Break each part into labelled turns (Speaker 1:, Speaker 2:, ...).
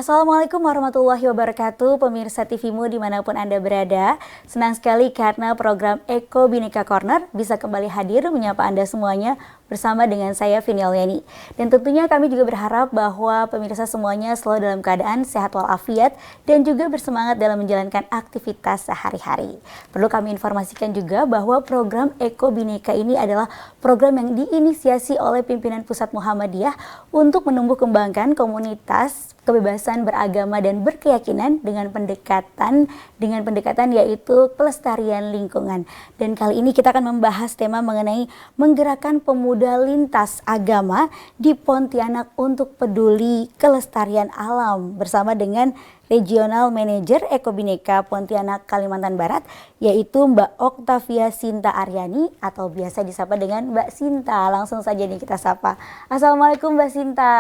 Speaker 1: Assalamualaikum warahmatullahi wabarakatuh, pemirsa TVmu dimanapun Anda berada. Senang sekali karena program Eko Bhinneka Corner bisa kembali hadir menyapa Anda semuanya bersama dengan saya Vini Alyani. Dan tentunya kami juga berharap bahwa pemirsa semuanya selalu dalam keadaan sehat walafiat dan juga bersemangat dalam menjalankan aktivitas sehari-hari. Perlu kami informasikan juga bahwa program Eko Bhinneka ini adalah program yang diinisiasi oleh pimpinan Pusat Muhammadiyah untuk menumbuh kembangkan komunitas kebebasan beragama dan berkeyakinan dengan pendekatan yaitu pelestarian lingkungan. Dan kali ini kita akan membahas tema mengenai menggerakkan pemuda lintas agama di Pontianak untuk peduli kelestarian alam bersama dengan Regional Manager Eko Bhinneka Pontianak Kalimantan Barat, yaitu Mbak Oktavia Sinta Aryani atau biasa disapa dengan Mbak Sinta. Langsung saja nih kita sapa. Assalamualaikum Mbak Sinta.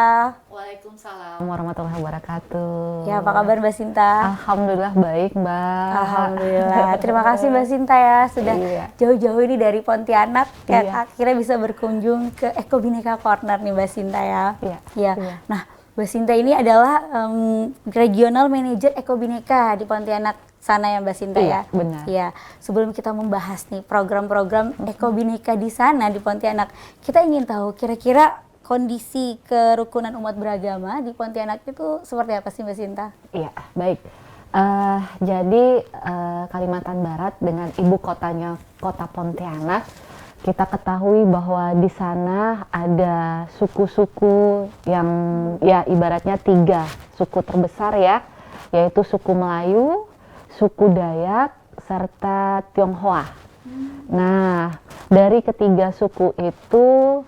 Speaker 2: Waalaikumsalam warahmatullahi wabarakatuh.
Speaker 1: Ya, apa kabar Mbak Sinta?
Speaker 2: Alhamdulillah baik, Mbak.
Speaker 1: Alhamdulillah. Terima kasih Mbak Sinta ya sudah jauh-jauh ini dari Pontianak dan akhirnya bisa berkunjung ke Eko Bhinneka Corner nih Mbak Sinta ya. Iya. Nah, Mbak Sinta ini adalah Regional Manager Eko Bhinneka di Pontianak sana ya Mbak Sinta ya.
Speaker 2: Benar.
Speaker 1: Iya. Sebelum kita membahas nih program-program Eko Bhinneka di sana di Pontianak, kita ingin tahu kira-kira kondisi kerukunan umat beragama di Pontianak itu seperti apa sih Mbak Sinta?
Speaker 2: Iya, baik. Jadi Kalimantan Barat dengan ibu kotanya Kota Pontianak, kita ketahui bahwa di sana ada suku-suku yang ya ibaratnya 3 suku terbesar ya, yaitu suku Melayu, suku Dayak, serta Tionghoa. Nah, dari ketiga suku itu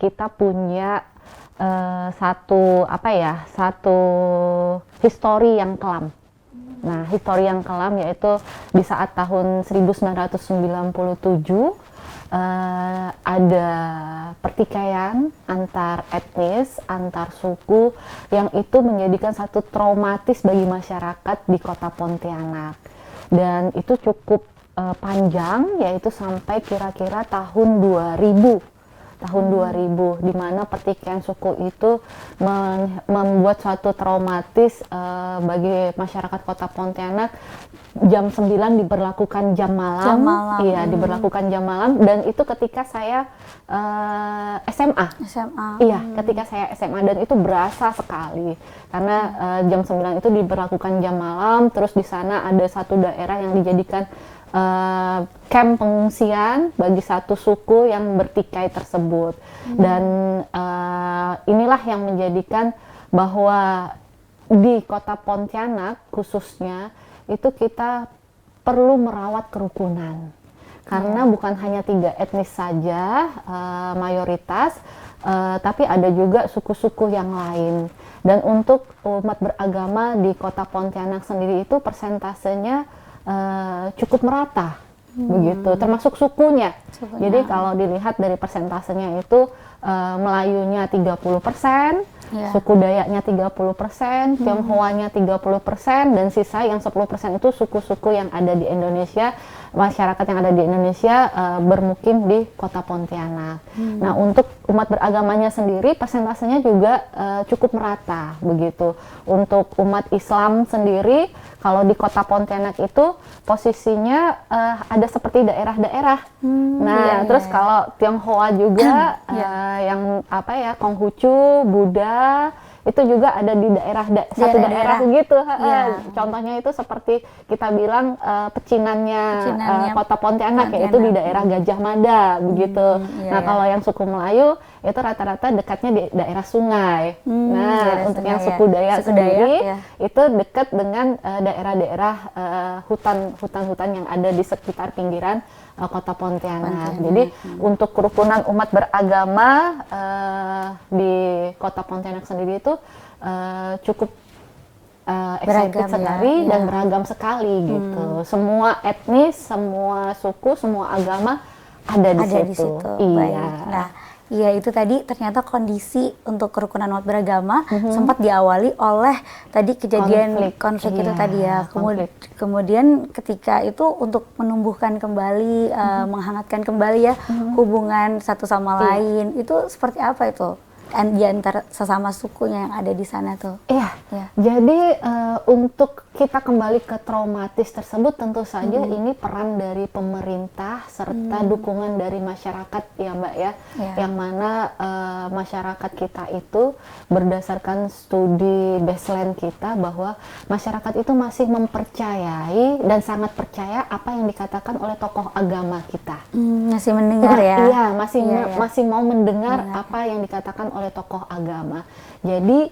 Speaker 2: kita punya satu histori yang kelam. Nah, histori yang kelam yaitu di saat tahun 1997 ada pertikaian antar etnis, antar suku yang itu menjadikan satu traumatis bagi masyarakat di Kota Pontianak. Dan itu cukup panjang, yaitu sampai kira-kira tahun 2000 di mana pertikaian suku itu membuat suatu traumatis bagi masyarakat Kota Pontianak. Jam 9 diberlakukan jam malam. Iya, diberlakukan jam malam, dan itu ketika saya SMA. Iya, ketika saya SMA, dan itu berasa sekali karena jam 9 itu diberlakukan jam malam. Terus di sana ada satu daerah yang dijadikan camp pengungsian bagi satu suku yang bertikai tersebut. Dan inilah yang menjadikan bahwa di Kota Pontianak khususnya itu kita perlu merawat kerukunan, karena bukan hanya 3 etnis saja mayoritas, tapi ada juga suku-suku yang lain. Dan untuk umat beragama di Kota Pontianak sendiri itu persentasenya cukup merata, begitu, termasuk sukunya. Jadi kalau dilihat dari persentasenya itu Melayunya 30%, suku Dayaknya 30%, Tionghoanya 30%, dan sisa yang 10% itu suku-suku yang ada di Indonesia, masyarakat yang ada di Indonesia bermukim di Kota Pontianak. Nah, untuk umat beragamanya sendiri persentasenya juga cukup merata, begitu. Untuk umat Islam sendiri, kalau di Kota Pontianak itu posisinya ada seperti daerah-daerah. Terus kalau Tionghoa juga yang Konghucu, Buddha itu juga ada di satu daerah gitu. Contohnya itu seperti kita bilang pecinannya Kota Pontianak, yaitu di daerah Gajah Mada, begitu. Nah, kalau yang suku Melayu itu rata-rata dekatnya di daerah sungai. Untuk yang suku Dayak sendiri itu dekat dengan daerah-daerah hutan-hutan yang ada di sekitar pinggiran Kota Pontianak. Jadi untuk kerukunan umat beragama di Kota Pontianak sendiri itu cukup excited sekali dan beragam sekali gitu. Semua etnis, semua suku, semua agama ada di situ. Iya.
Speaker 1: Nah, iya, itu tadi ternyata kondisi untuk kerukunan umat beragama sempat diawali oleh tadi kejadian konflik itu tadi ya. Kemudian ketika itu untuk menumbuhkan kembali, menghangatkan kembali ya hubungan satu sama lain, itu seperti apa itu? di antara sesama sukunya yang ada di sana tuh?
Speaker 2: Iya,
Speaker 1: Ya.
Speaker 2: jadi untuk kita kembali ke traumatis tersebut tentu saja ini peran dari pemerintah serta dukungan dari masyarakat ya Mbak ya, yang mana masyarakat kita itu berdasarkan studi baseline kita bahwa masyarakat itu masih mempercayai dan sangat percaya apa yang dikatakan oleh tokoh agama kita.
Speaker 1: Masih mendengar ya?
Speaker 2: Iya, masih mau mendengar apa yang dikatakan oleh tokoh agama. Jadi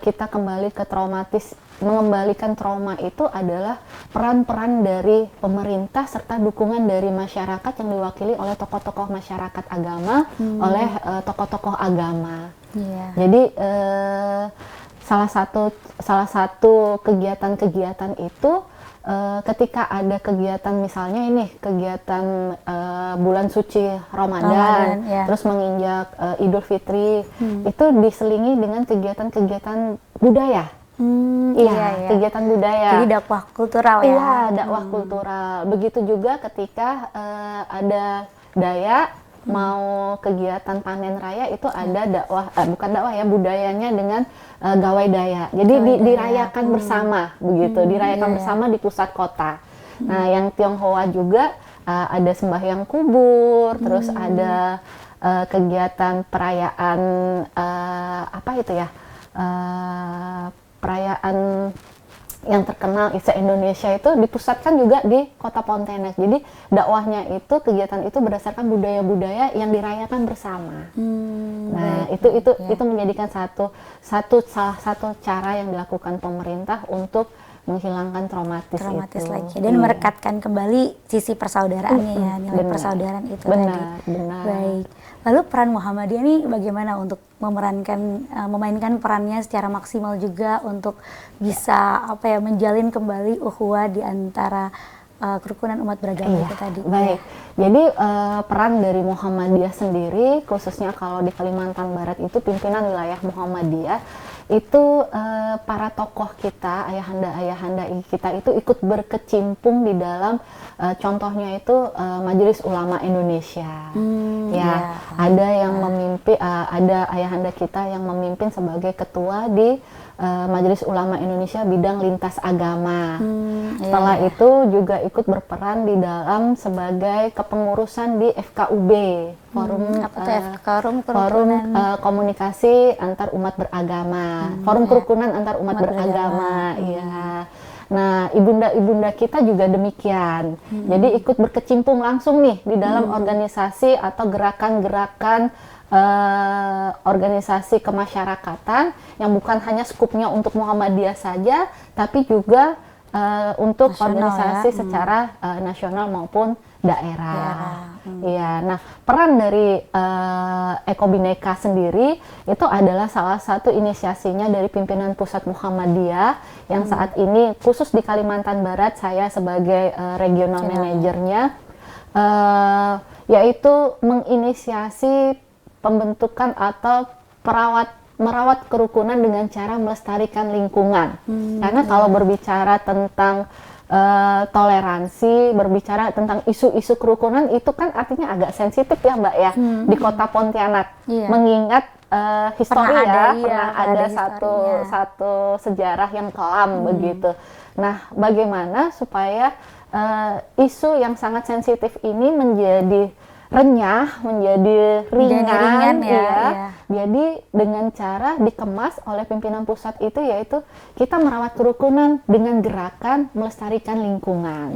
Speaker 2: kita kembali ke traumatis, mengembalikan trauma itu adalah peran-peran dari pemerintah serta dukungan dari masyarakat yang diwakili oleh tokoh-tokoh masyarakat agama, oleh tokoh-tokoh agama. Jadi salah satu kegiatan-kegiatan itu ketika ada kegiatan misalnya ini kegiatan bulan suci Ramadan terus menginjak Idul Fitri itu diselingi dengan kegiatan-kegiatan budaya. Kegiatan budaya.
Speaker 1: Jadi dakwah kultural ya?
Speaker 2: Iya, dakwah kultural. Begitu juga ketika ada Dayak mau kegiatan panen raya itu ada dakwah, bukan dakwah ya, budayanya dengan gawai Dayak. Jadi dirayakan bersama, begitu, dirayakan bersama di pusat kota. Nah, yang Tionghoa juga ada sembahyang kubur, terus ada kegiatan perayaan apa itu ya, perayaan yang terkenal se-Indonesia itu dipusatkan juga di Kota Pontianak. Jadi dakwahnya itu, kegiatan itu berdasarkan budaya-budaya yang dirayakan bersama. Nah, itu menjadikan salah satu cara yang dilakukan pemerintah untuk menghilangkan traumatis itu.
Speaker 1: lagi dan merekatkan kembali sisi persaudaraannya ya, nilai persaudaraan itu
Speaker 2: benar.
Speaker 1: Baik. Lalu peran Muhammadiyah ini bagaimana untuk memainkan perannya secara maksimal juga untuk bisa menjalin kembali ukhuwah di antara kerukunan umat beragama itu tadi.
Speaker 2: Baik. Jadi peran dari Muhammadiyah sendiri, khususnya kalau di Kalimantan Barat itu pimpinan wilayah Muhammadiyah itu para tokoh kita, ayahanda kita itu ikut berkecimpung di dalam contohnya itu Majelis Ulama Indonesia. Ada yang memimpin, ada ayahanda kita yang memimpin sebagai ketua di Majelis Ulama Indonesia bidang lintas agama. Setelah itu juga ikut berperan di dalam sebagai kepengurusan di FKUB, Forum Komunikasi Antar Umat Beragama, Forum Kerukunan Antar Umat Beragama. Nah, ibunda-ibunda kita juga demikian. Jadi ikut berkecimpung langsung nih di dalam organisasi atau gerakan-gerakan organisasi kemasyarakatan yang bukan hanya skupnya untuk Muhammadiyah saja, tapi juga untuk organisasi secara nasional maupun daerah. Nah, peran dari Eko Bhinneka sendiri itu adalah salah satu inisiasinya dari pimpinan pusat Muhammadiyah yang saat ini khusus di Kalimantan Barat saya sebagai regional manajernya, yaitu menginisiasi pembentukan atau merawat kerukunan dengan cara melestarikan lingkungan. Karena kalau berbicara tentang toleransi, berbicara tentang isu-isu kerukunan itu kan artinya agak sensitif ya Mbak ya, di Kota Pontianak. Mengingat pernah ada satu sejarah yang kelam begitu. Nah, bagaimana supaya isu yang sangat sensitif ini menjadi renyah, menjadi ringan ya. Jadi dengan cara dikemas oleh pimpinan pusat itu yaitu kita merawat kerukunan dengan gerakan melestarikan lingkungan.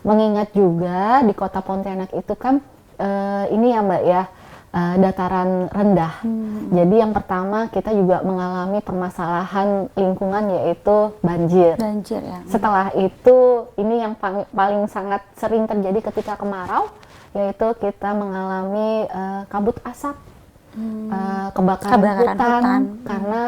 Speaker 2: Mengingat juga di Kota Pontianak itu kan ini ya Mbak ya, dataran rendah. Jadi yang pertama kita juga mengalami permasalahan lingkungan yaitu banjir. Setelah itu ini yang paling sangat sering terjadi ketika kemarau, yaitu kita mengalami kabut asap, kebakaran hutan. Karena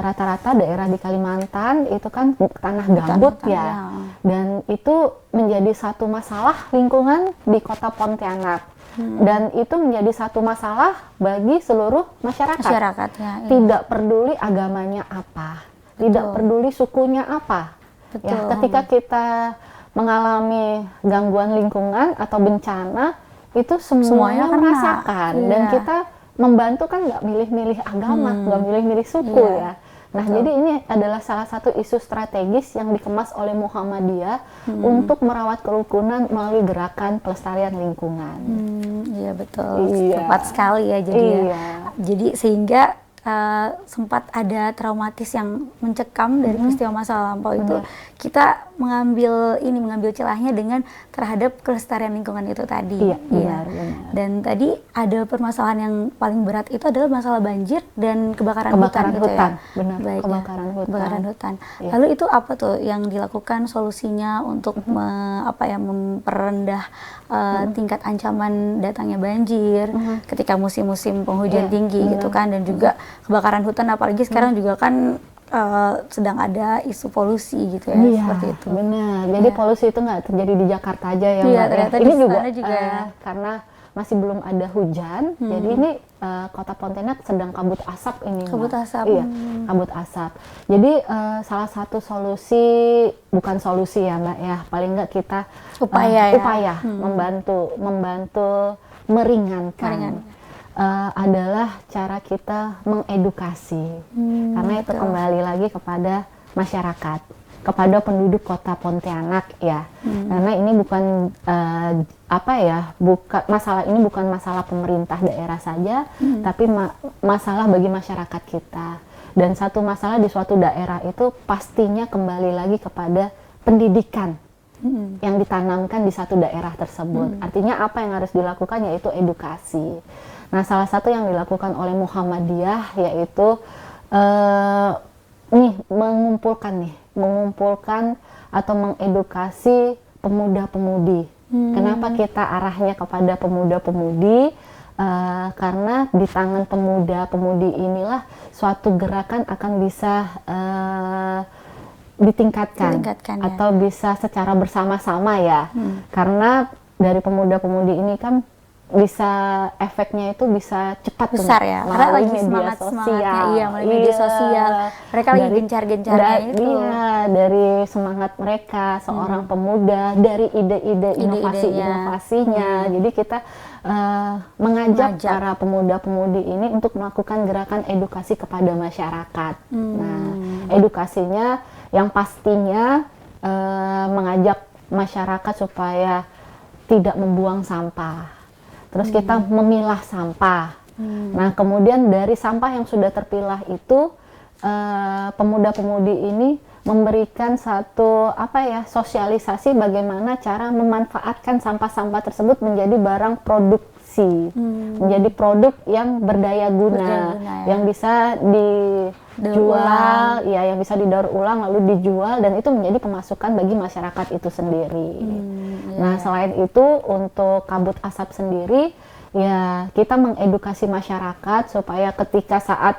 Speaker 2: rata-rata daerah di Kalimantan itu kan tanah gambut ya, dan itu menjadi satu masalah lingkungan di Kota Pontianak. Dan itu menjadi satu masalah bagi seluruh masyarakat. Tidak peduli agamanya apa, tidak peduli sukunya apa. Ketika kita mengalami gangguan lingkungan atau bencana itu semuanya merasakan dan kita membantu kan nggak milih-milih agama, nggak milih-milih suku ya. Nah,
Speaker 1: Betul.
Speaker 2: jadi ini adalah salah satu isu strategis yang dikemas oleh Muhammadiyah untuk merawat kerukunan melalui gerakan pelestarian lingkungan.
Speaker 1: Iya betul,
Speaker 2: Iya.
Speaker 1: tepat sekali ya jadi ya.
Speaker 2: Iya.
Speaker 1: Jadi sehingga sempat ada traumatis yang mencekam dari peristiwa masa lampau itu, kita mengambil celahnya dengan terhadap kelestarian lingkungan itu tadi.
Speaker 2: Iya, benar.
Speaker 1: Dan tadi ada permasalahan yang paling berat itu adalah masalah banjir dan kebakaran
Speaker 2: Kebakaran
Speaker 1: hutan, gitu
Speaker 2: hutan,
Speaker 1: ya.
Speaker 2: benar.
Speaker 1: Baik, ya.
Speaker 2: Kebakaran hutan.
Speaker 1: Kebakaran hutan.
Speaker 2: Iya.
Speaker 1: Lalu itu apa tuh yang dilakukan solusinya untuk memperendah tingkat ancaman datangnya banjir ketika musim-musim penghujan tinggi gitu kan, dan juga kebakaran hutan, apalagi sekarang juga kan sedang ada isu polusi gitu ya,
Speaker 2: Iya,
Speaker 1: seperti itu.
Speaker 2: benar. Jadi polusi itu nggak terjadi di Jakarta aja ya,
Speaker 1: Iya,
Speaker 2: Mbak.
Speaker 1: ternyata
Speaker 2: Ini
Speaker 1: di
Speaker 2: juga,
Speaker 1: sana juga ya.
Speaker 2: karena masih belum ada hujan, jadi ini Kota Pontianak sedang kabut asap ini, Mbak.
Speaker 1: Kabut asap.
Speaker 2: Iya, kabut asap. Jadi salah satu solusi, bukan solusi ya, Mbak ya, paling nggak kita
Speaker 1: Upaya ya.
Speaker 2: upaya membantu meringankan. Adalah cara kita mengedukasi, karena itu kembali lagi kepada masyarakat, kepada penduduk Kota Pontianak ya, karena ini bukan masalah ini bukan masalah pemerintah daerah saja, tapi masalah bagi masyarakat kita. Dan satu masalah di suatu daerah itu pastinya kembali lagi kepada pendidikan yang ditanamkan di satu daerah tersebut. Artinya apa yang harus dilakukan yaitu edukasi. Nah, salah satu yang dilakukan oleh Muhammadiyah yaitu mengumpulkan atau mengedukasi pemuda-pemudi. Kenapa kita arahnya kepada pemuda-pemudi? Karena di tangan pemuda-pemudi inilah suatu gerakan akan bisa ditingkatkan
Speaker 1: ya.
Speaker 2: atau bisa secara bersama-sama ya. Karena dari pemuda-pemudi ini kan bisa efeknya itu bisa cepat
Speaker 1: besar ya, karena lagi semangatnya melalui media sosial, mereka lagi gencar-gencarnya itu.
Speaker 2: Iya, dari semangat mereka seorang pemuda, dari ide-ide inovasinya. Jadi kita mengajak para pemuda-pemudi ini untuk melakukan gerakan edukasi kepada masyarakat. Nah, edukasinya yang pastinya mengajak masyarakat supaya tidak membuang sampah. Terus kita memilah sampah. Nah, kemudian dari sampah yang sudah terpilah itu, pemuda-pemudi ini memberikan satu sosialisasi bagaimana cara memanfaatkan sampah-sampah tersebut menjadi barang produksi, menjadi produk yang berdaya guna, yang bisa dijual, yang bisa didaur ulang lalu dijual, dan itu menjadi pemasukan bagi masyarakat itu sendiri. Nah, selain itu untuk kabut asap sendiri, ya kita mengedukasi masyarakat supaya ketika saat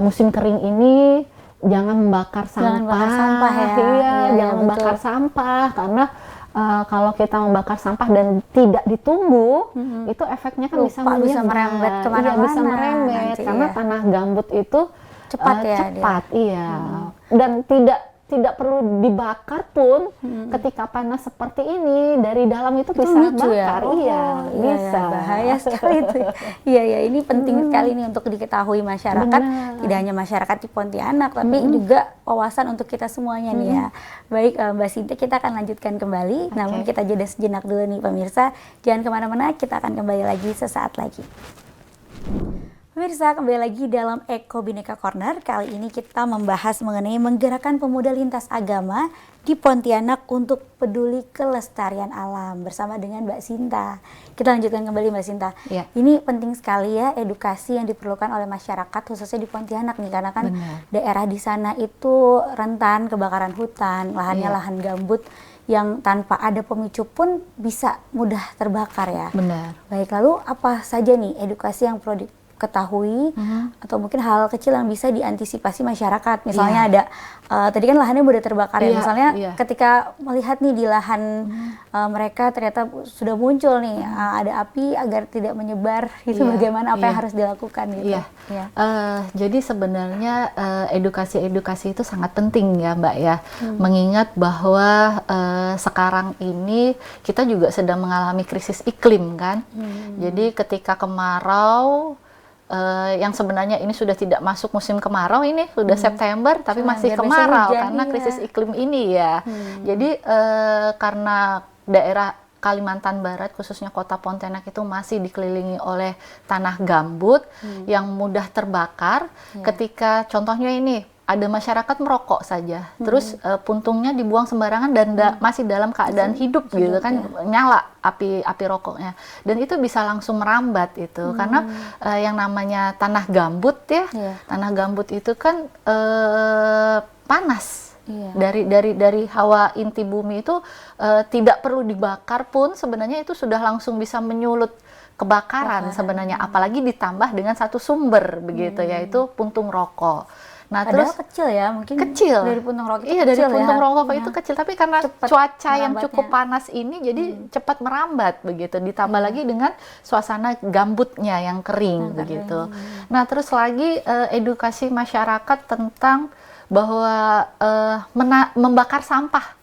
Speaker 2: musim kering ini jangan membakar sampah, jangan membakar sampah, karena kalau kita membakar sampah dan tidak ditunggu, itu efeknya kan bisa
Speaker 1: merembet kemana-mana.
Speaker 2: Bisa merembet karena tanah gambut itu cepat, dan tidak perlu dibakar pun ketika panas seperti ini dari dalam itu bisa bakar, bisa.
Speaker 1: Bahaya sekali itu. Iya, ini penting sekali nih untuk diketahui masyarakat, tidak hanya masyarakat di Pontianak, tapi juga wawasan untuk kita semuanya nih ya. Baik, Mbak Sinta, kita akan lanjutkan kembali, namun kita jeda sejenak dulu nih pemirsa, jangan kemana-mana, kita akan kembali lagi sesaat lagi. Pemirsa, kembali lagi dalam Eko Bhinneka Corner. Kali ini kita membahas mengenai menggerakkan pemuda lintas agama di Pontianak untuk peduli kelestarian alam bersama dengan Mbak Sinta. Kita lanjutkan kembali, Mbak Sinta.
Speaker 2: Ya.
Speaker 1: Ini penting sekali ya edukasi yang diperlukan oleh masyarakat khususnya di Pontianak nih, karena kan daerah di sana itu rentan kebakaran hutan, lahannya lahan gambut yang tanpa ada pemicu pun bisa mudah terbakar ya.
Speaker 2: Benar.
Speaker 1: Baik, lalu apa saja nih edukasi yang perlu diketahui atau mungkin hal kecil yang bisa diantisipasi masyarakat? Misalnya ada tadi kan lahannya udah terbakar ya, misalnya ketika melihat nih di lahan mereka ternyata sudah muncul nih ada api, agar tidak menyebar, itu bagaimana, apa yang harus dilakukan gitu?
Speaker 3: Jadi sebenarnya edukasi itu sangat penting ya, Mbak ya, mengingat bahwa sekarang ini kita juga sedang mengalami krisis iklim kan. Jadi ketika kemarau yang sebenarnya ini sudah tidak masuk musim kemarau, ini sudah September tapi masih
Speaker 1: biar bisa
Speaker 3: kemarau
Speaker 1: hujan,
Speaker 3: karena
Speaker 1: iya.
Speaker 3: krisis iklim ini ya. Jadi karena daerah Kalimantan Barat khususnya Kota Pontianak itu masih dikelilingi oleh tanah gambut yang mudah terbakar. Ketika contohnya ini ada masyarakat merokok saja, terus puntungnya dibuang sembarangan dan masih dalam keadaan hidup gitu kan, nyala api rokoknya, dan itu bisa langsung merambat itu karena yang namanya tanah gambut ya, tanah gambut itu kan panas. Dari hawa inti bumi itu tidak perlu dibakar pun sebenarnya itu sudah langsung bisa menyulut kebakaran sebenarnya, apalagi ditambah dengan satu sumber begitu, yaitu puntung rokok. Nah,
Speaker 1: Padahal
Speaker 3: terus
Speaker 1: kecil ya, mungkin
Speaker 3: kecil
Speaker 1: dari puntung rokok itu
Speaker 3: iya,
Speaker 1: kecil
Speaker 3: dari puntung
Speaker 1: ya.
Speaker 3: rokok itu kecil, tapi karena
Speaker 1: Cepat
Speaker 3: cuaca yang
Speaker 1: merambatnya.
Speaker 3: cukup panas ini jadi cepat merambat begitu, ditambah lagi dengan suasana gambutnya yang kering begitu. Nah, terus lagi edukasi masyarakat tentang bahwa membakar sampah.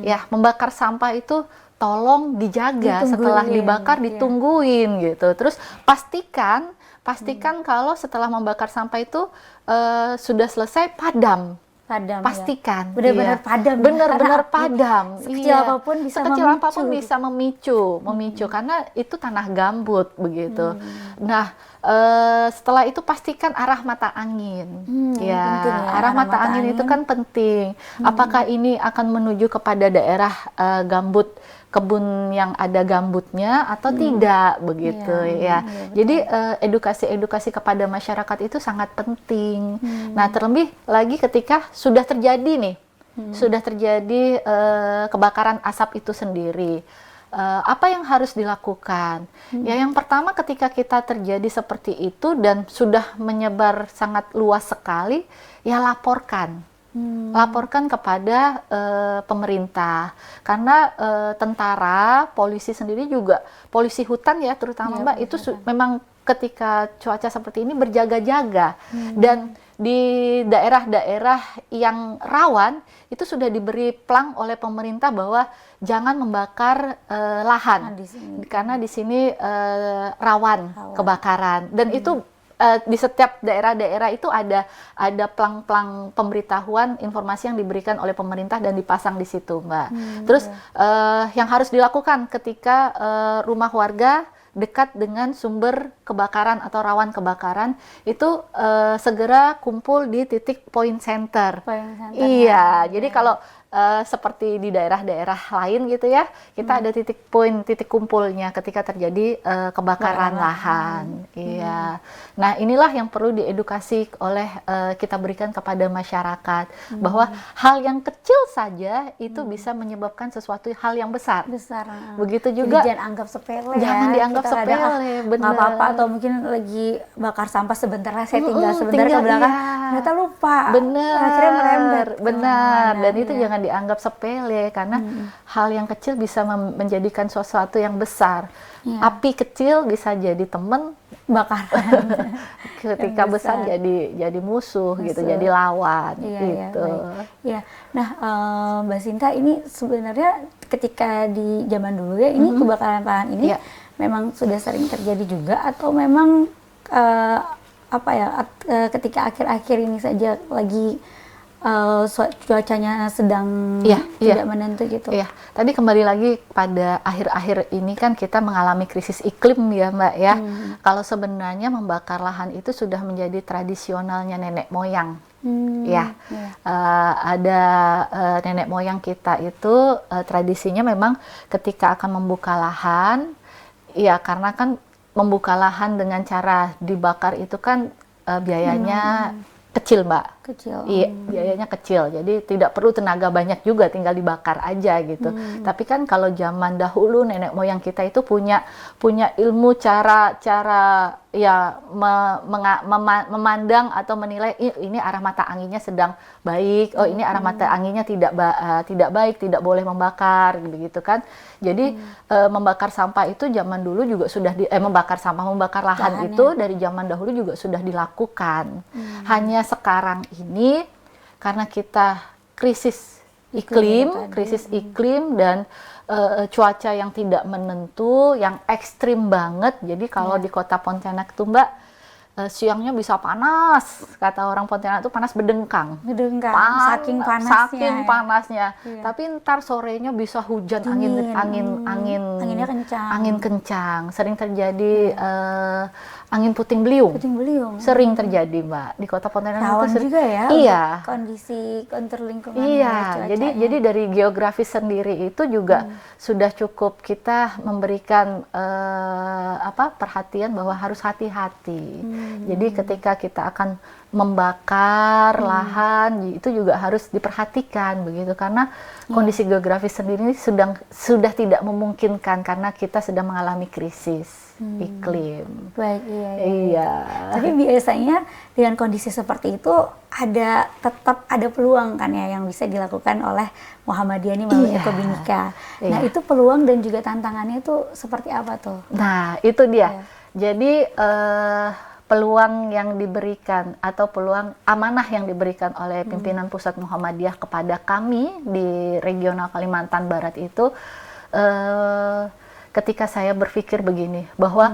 Speaker 3: Ya, membakar sampah itu tolong dijaga, setelah dibakar ditungguin gitu. Terus pastikan kalau setelah membakar sampah itu sudah selesai padam. Pastikan
Speaker 1: benar-benar padam.
Speaker 3: Benar-benar padam.
Speaker 1: Sekecil apapun bisa
Speaker 3: memicu karena itu tanah gambut begitu. Nah, setelah itu pastikan arah mata angin. Arah mata angin itu kan penting. Apakah ini akan menuju kepada daerah gambut, kebun yang ada gambutnya atau tidak begitu ya. Jadi edukasi kepada masyarakat itu sangat penting. Nah, terlebih lagi ketika sudah terjadi nih, sudah terjadi kebakaran asap itu sendiri. Apa yang harus dilakukan? Ya, yang pertama ketika kita terjadi seperti itu dan sudah menyebar sangat luas sekali, ya laporkan. Laporkan kepada pemerintah, karena tentara, polisi sendiri juga, polisi hutan ya terutama Mbak, itu memang ketika cuaca seperti ini berjaga-jaga, dan di daerah-daerah yang rawan itu sudah diberi plang oleh pemerintah bahwa jangan membakar lahan, karena di sini rawan kebakaran, dan itu di setiap daerah-daerah itu ada plang-plang pemberitahuan informasi yang diberikan oleh pemerintah dan dipasang di situ, Mbak. Terus yang harus dilakukan ketika rumah warga dekat dengan sumber kebakaran atau rawan kebakaran itu segera kumpul di titik point center. Iya, jadi kalau seperti di daerah-daerah lain gitu ya, kita ada titik kumpulnya ketika terjadi kebakaran lahan. Iya. Nah, inilah yang perlu diedukasi oleh kita berikan kepada masyarakat, bahwa hal yang kecil saja itu bisa menyebabkan sesuatu hal yang besar. Begitu juga.
Speaker 1: Jadi jangan anggap sepele.
Speaker 3: Jangan dianggap
Speaker 1: kita
Speaker 3: sepele, benar.
Speaker 1: Nggak apa-apa, atau mungkin lagi bakar sampah sebentar, saya tinggal sebentar ke belakang, ternyata lupa. Akhirnya merembet.
Speaker 3: Benar. Dan itu jangan dianggap sepele, karena hal yang kecil bisa menjadikan sesuatu yang besar. Api kecil bisa jadi teman,
Speaker 1: bakaran.
Speaker 3: ketika besar jadi musuh gitu, jadi lawan gitu.
Speaker 1: Iya. Nah, Mbak Sinta, ini sebenarnya ketika di zaman dulu ya, ini kebakaran lahan ini memang sudah sering terjadi juga, atau memang ketika akhir-akhir ini saja lagi cuacanya sedang tidak menentu gitu.
Speaker 3: Iya, tadi kembali lagi pada akhir-akhir ini kan kita mengalami krisis iklim ya, Mbak ya. Kalau sebenarnya membakar lahan itu sudah menjadi tradisionalnya nenek moyang. Ada nenek moyang kita itu tradisinya memang ketika akan membuka lahan, ya karena kan membuka lahan dengan cara dibakar itu kan biayanya kecil, Mbak. Iya, biayanya kecil. Jadi tidak perlu tenaga banyak juga, tinggal dibakar aja gitu. Tapi kan kalau zaman dahulu nenek moyang kita itu punya ilmu cara ya memandang atau menilai ini arah mata anginnya sedang baik, oh ini arah mata anginnya tidak baik, tidak boleh membakar begitu kan. Jadi membakar sampah itu zaman dulu juga sudah membakar lahan itu dari zaman dahulu juga sudah dilakukan. Hanya sekarang ini karena kita krisis iklim dan cuaca yang tidak menentu, yang ekstrim banget. Jadi kalau di Kota Pontianak tuh, Mbak, siangnya bisa panas, kata orang Pontianak itu panas bedengkang.
Speaker 1: Bedengkang, saking panasnya.
Speaker 3: Saking panasnya.
Speaker 1: Iya.
Speaker 3: Tapi ntar sorenya bisa hujan,
Speaker 1: Dingin.
Speaker 3: anginnya
Speaker 1: kencang.
Speaker 3: angin kencang. Sering terjadi angin puting beliung.
Speaker 1: Puting beliung.
Speaker 3: Sering terjadi, Mbak, di Kota Pontianak
Speaker 1: Rawan
Speaker 3: itu
Speaker 1: juga ya.
Speaker 3: Iya.
Speaker 1: Kondisi kontur lingkungan.
Speaker 3: Iya, jadi dari geografis sendiri itu juga sudah cukup kita memberikan perhatian bahwa harus hati-hati. Jadi ketika kita akan membakar lahan itu juga harus diperhatikan begitu, karena kondisi geografis sendiri sudah tidak memungkinkan karena kita sedang mengalami krisis iklim.
Speaker 1: Baik, iya.
Speaker 3: Iya.
Speaker 1: Tapi biasanya dengan kondisi seperti itu tetap ada peluang kan ya yang bisa dilakukan oleh Muhammadiyah ini melalui
Speaker 3: Iya.
Speaker 1: Eko-Bhinneka. Nah,
Speaker 3: Iya.
Speaker 1: itu peluang dan juga tantangannya itu seperti apa tuh?
Speaker 3: Nah, itu dia.
Speaker 1: Iya.
Speaker 3: Jadi peluang yang diberikan atau peluang amanah yang diberikan oleh pimpinan Pusat Muhammadiyah kepada kami di regional Kalimantan Barat itu ketika saya berpikir begini, bahwa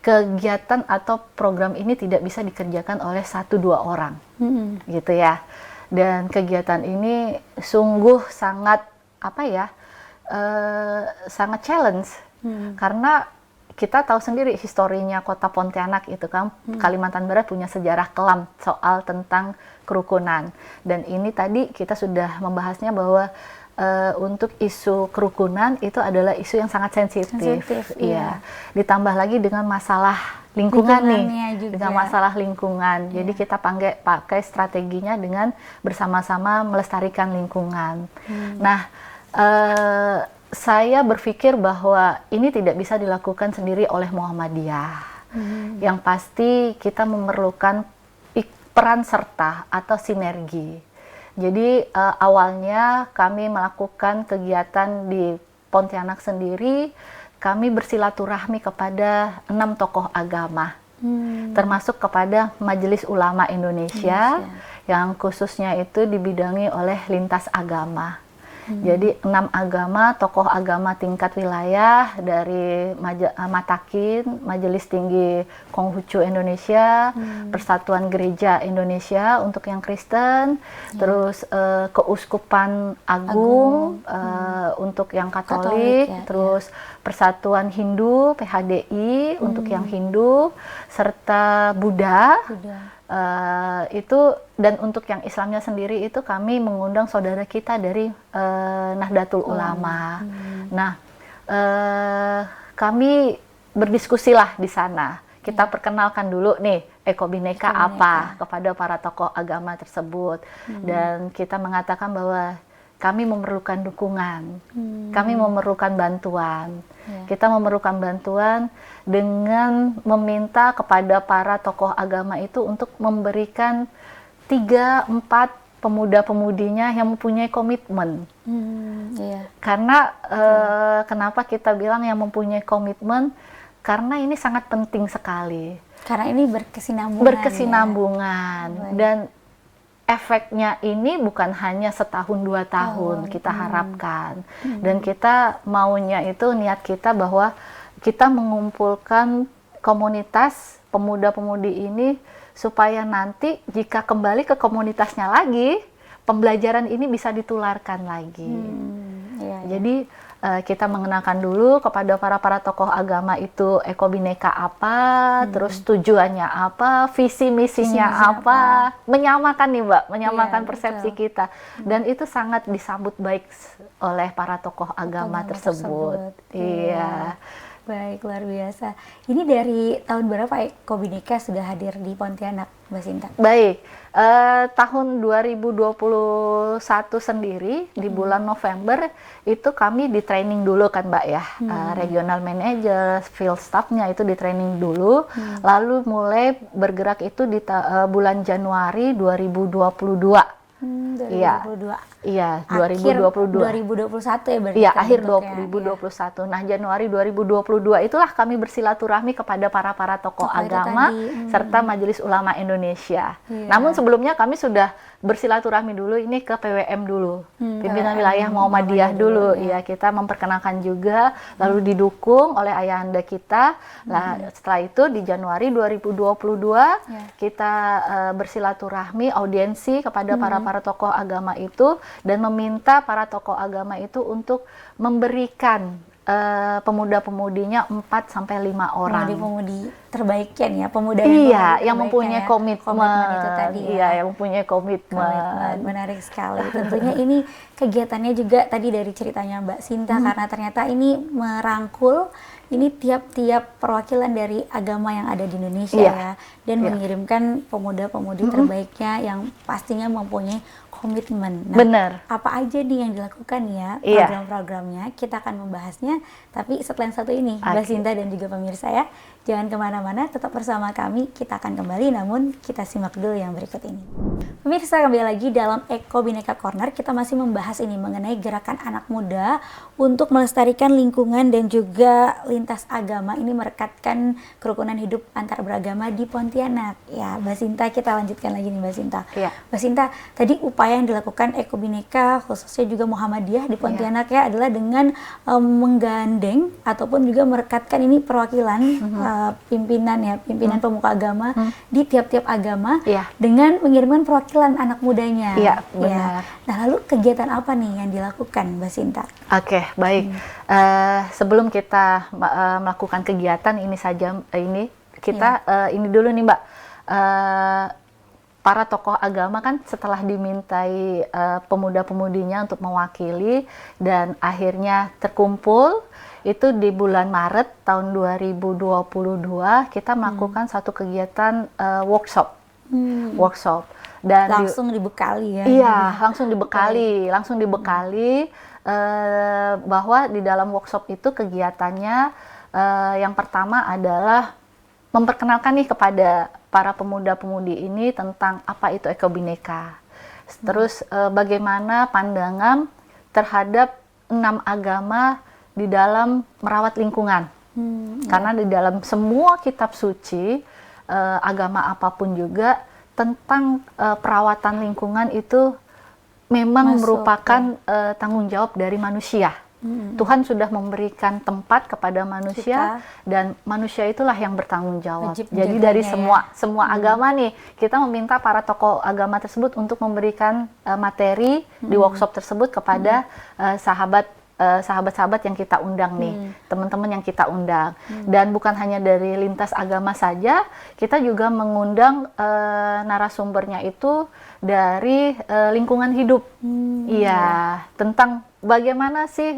Speaker 3: kegiatan atau program ini tidak bisa dikerjakan oleh 1-2 orang, gitu ya. Dan kegiatan ini sungguh sangat sangat challenge, karena kita tahu sendiri historinya Kota Pontianak itu kan, Kalimantan Barat punya sejarah kelam soal tentang kerukunan. Dan ini tadi kita sudah membahasnya bahwa untuk isu kerukunan itu adalah isu yang sangat sensitif. Iya. Ditambah lagi dengan masalah lingkungan nih,
Speaker 1: juga.
Speaker 3: dengan masalah lingkungan. Jadi kita pakai strateginya dengan bersama-sama melestarikan lingkungan. Nah, saya berpikir bahwa ini tidak bisa dilakukan sendiri oleh Muhammadiyah. Yang pasti kita memerlukan peran serta atau sinergi. Jadi awalnya kami melakukan kegiatan di Pontianak sendiri, kami bersilaturahmi kepada 6 tokoh agama, termasuk kepada Majelis Ulama Indonesia, yang khususnya itu dibidangi oleh lintas agama. Jadi 6 agama, tokoh agama tingkat wilayah dari Matakin, Majelis Tinggi Konghucu Indonesia, Persatuan Gereja Indonesia untuk yang Kristen, terus Keuskupan Agung untuk yang Katolik, terus Persatuan Hindu PHDI untuk yang Hindu, serta Buddha. Itu, dan untuk yang Islamnya sendiri itu kami mengundang saudara kita dari Nahdlatul Ulama. Nah, kami berdiskusilah di sana. Kita perkenalkan dulu nih Eko-Bhinneka apa kepada para tokoh agama tersebut, dan kita mengatakan bahwa kami memerlukan dukungan, kami memerlukan bantuan. Kita memerlukan bantuan dengan meminta kepada para tokoh agama itu untuk memberikan 3-4 pemuda-pemudinya yang mempunyai komitmen. Karena kenapa kita bilang yang mempunyai komitmen? Karena ini sangat penting sekali.
Speaker 1: Karena ini berkesinambungan.
Speaker 3: Berkesinambungan dan efeknya ini bukan hanya setahun 2 tahun kita harapkan. Dan kita maunya itu, niat kita bahwa kita mengumpulkan komunitas pemuda-pemudi ini supaya nanti jika kembali ke komunitasnya lagi, pembelajaran ini bisa ditularkan lagi. Jadi kita mengenalkan dulu kepada para tokoh agama itu Eko-Bhinneka apa, terus tujuannya apa, visi misinya apa, menyamakan nih Mbak, menyamakan persepsi kita, dan itu sangat disambut baik oleh para tokoh agama tersebut. Iya.
Speaker 1: Baik, luar biasa. Ini dari tahun berapa Eko-Bhinneka sudah hadir di Pontianak, Mbak Sinta?
Speaker 3: Baik, tahun 2021 sendiri di bulan November itu kami di training dulu kan Mbak ya, regional manager, field staffnya itu di training dulu, lalu mulai bergerak itu di bulan Januari 2022.
Speaker 1: 2022.
Speaker 3: Iya,
Speaker 1: Akhir
Speaker 3: 2022.
Speaker 1: 2021 ya berarti.
Speaker 3: Iya,
Speaker 1: kan
Speaker 3: akhir
Speaker 1: bentuknya,
Speaker 3: 2021. Nah, Januari 2022 itulah kami bersilaturahmi kepada para tokoh agama serta Majelis Ulama Indonesia. Namun sebelumnya kami sudah bersilaturahmi dulu ini ke PWM dulu, pimpinan
Speaker 1: PWM
Speaker 3: wilayah Muhammadiyah dulu, ya kita memperkenalkan juga, lalu didukung oleh ayahanda kita. Nah, setelah itu di Januari 2022 kita bersilaturahmi, audiensi kepada para tokoh agama itu dan meminta para tokoh agama itu untuk memberikan pemuda-pemudinya 4 sampai 5 orang.
Speaker 1: Pemudi-pemudi terbaiknya nih ya, pemuda
Speaker 3: yang mempunyai komitmen
Speaker 1: itu tadi ya.
Speaker 3: Iya, yang mempunyai komitmen.
Speaker 1: Menarik sekali. Tentunya ini kegiatannya juga tadi dari ceritanya Mbak Sinta, karena ternyata ini merangkul ini tiap-tiap perwakilan dari agama yang ada di Indonesia ya, dan mengirimkan pemuda-pemudi terbaiknya yang pastinya mempunyai komitmen. Nah,
Speaker 3: Benar.
Speaker 1: apa aja nih yang dilakukan ya program-programnya? Kita akan membahasnya, tapi setelah yang satu ini, Mbak Sinta dan juga pemirsa ya, jangan kemana-mana, tetap bersama kami. Kita akan kembali, namun kita simak dulu yang berikut ini. Pemirsa, kembali lagi dalam Eko Bhinneka Corner. Kita masih membahas ini mengenai gerakan anak muda untuk melestarikan lingkungan dan juga lintas agama. Ini merekatkan kerukunan hidup antar beragama di Pontianak. Ya, Mbak Sinta, kita lanjutkan lagi nih Mbak Sinta. Mbak Sinta, tadi upaya yang dilakukan Eko Bhinneka, khususnya juga Muhammadiyah di Pontianak ya, adalah dengan menggandeng ataupun juga merekatkan ini perwakilan pimpinan pemuka agama di tiap-tiap agama dengan mengirimkan perwakilan anak mudanya.
Speaker 3: Benar.
Speaker 1: Nah, lalu kegiatan apa nih yang dilakukan Mbak Sinta?
Speaker 3: Oke, baik. Sebelum kita melakukan kegiatan ini saja, ini dulu nih Mbak. Para tokoh agama kan setelah dimintai pemuda-pemudinya untuk mewakili dan akhirnya terkumpul, itu di bulan Maret tahun 2022 kita melakukan satu kegiatan workshop. Dan
Speaker 1: langsung dibekali ya?
Speaker 3: Iya, langsung dibekali bahwa di dalam workshop itu kegiatannya yang pertama adalah memperkenalkan nih kepada para pemuda-pemudi ini tentang apa itu Eko Bhinneka. Terus bagaimana pandangan terhadap 6 agama di dalam merawat lingkungan. Karena di dalam semua kitab suci, agama apapun juga, tentang perawatan lingkungan itu memang merupakan tanggung jawab dari manusia. Tuhan sudah memberikan tempat kepada manusia dan manusia itulah yang bertanggung jawab. Jadi dari semua agama nih, kita meminta para tokoh agama tersebut untuk memberikan materi di workshop tersebut kepada sahabat-sahabat yang kita undang nih, teman-teman yang kita undang. Dan bukan hanya dari lintas agama saja, kita juga mengundang narasumbernya itu dari lingkungan hidup. Tentang bagaimana sih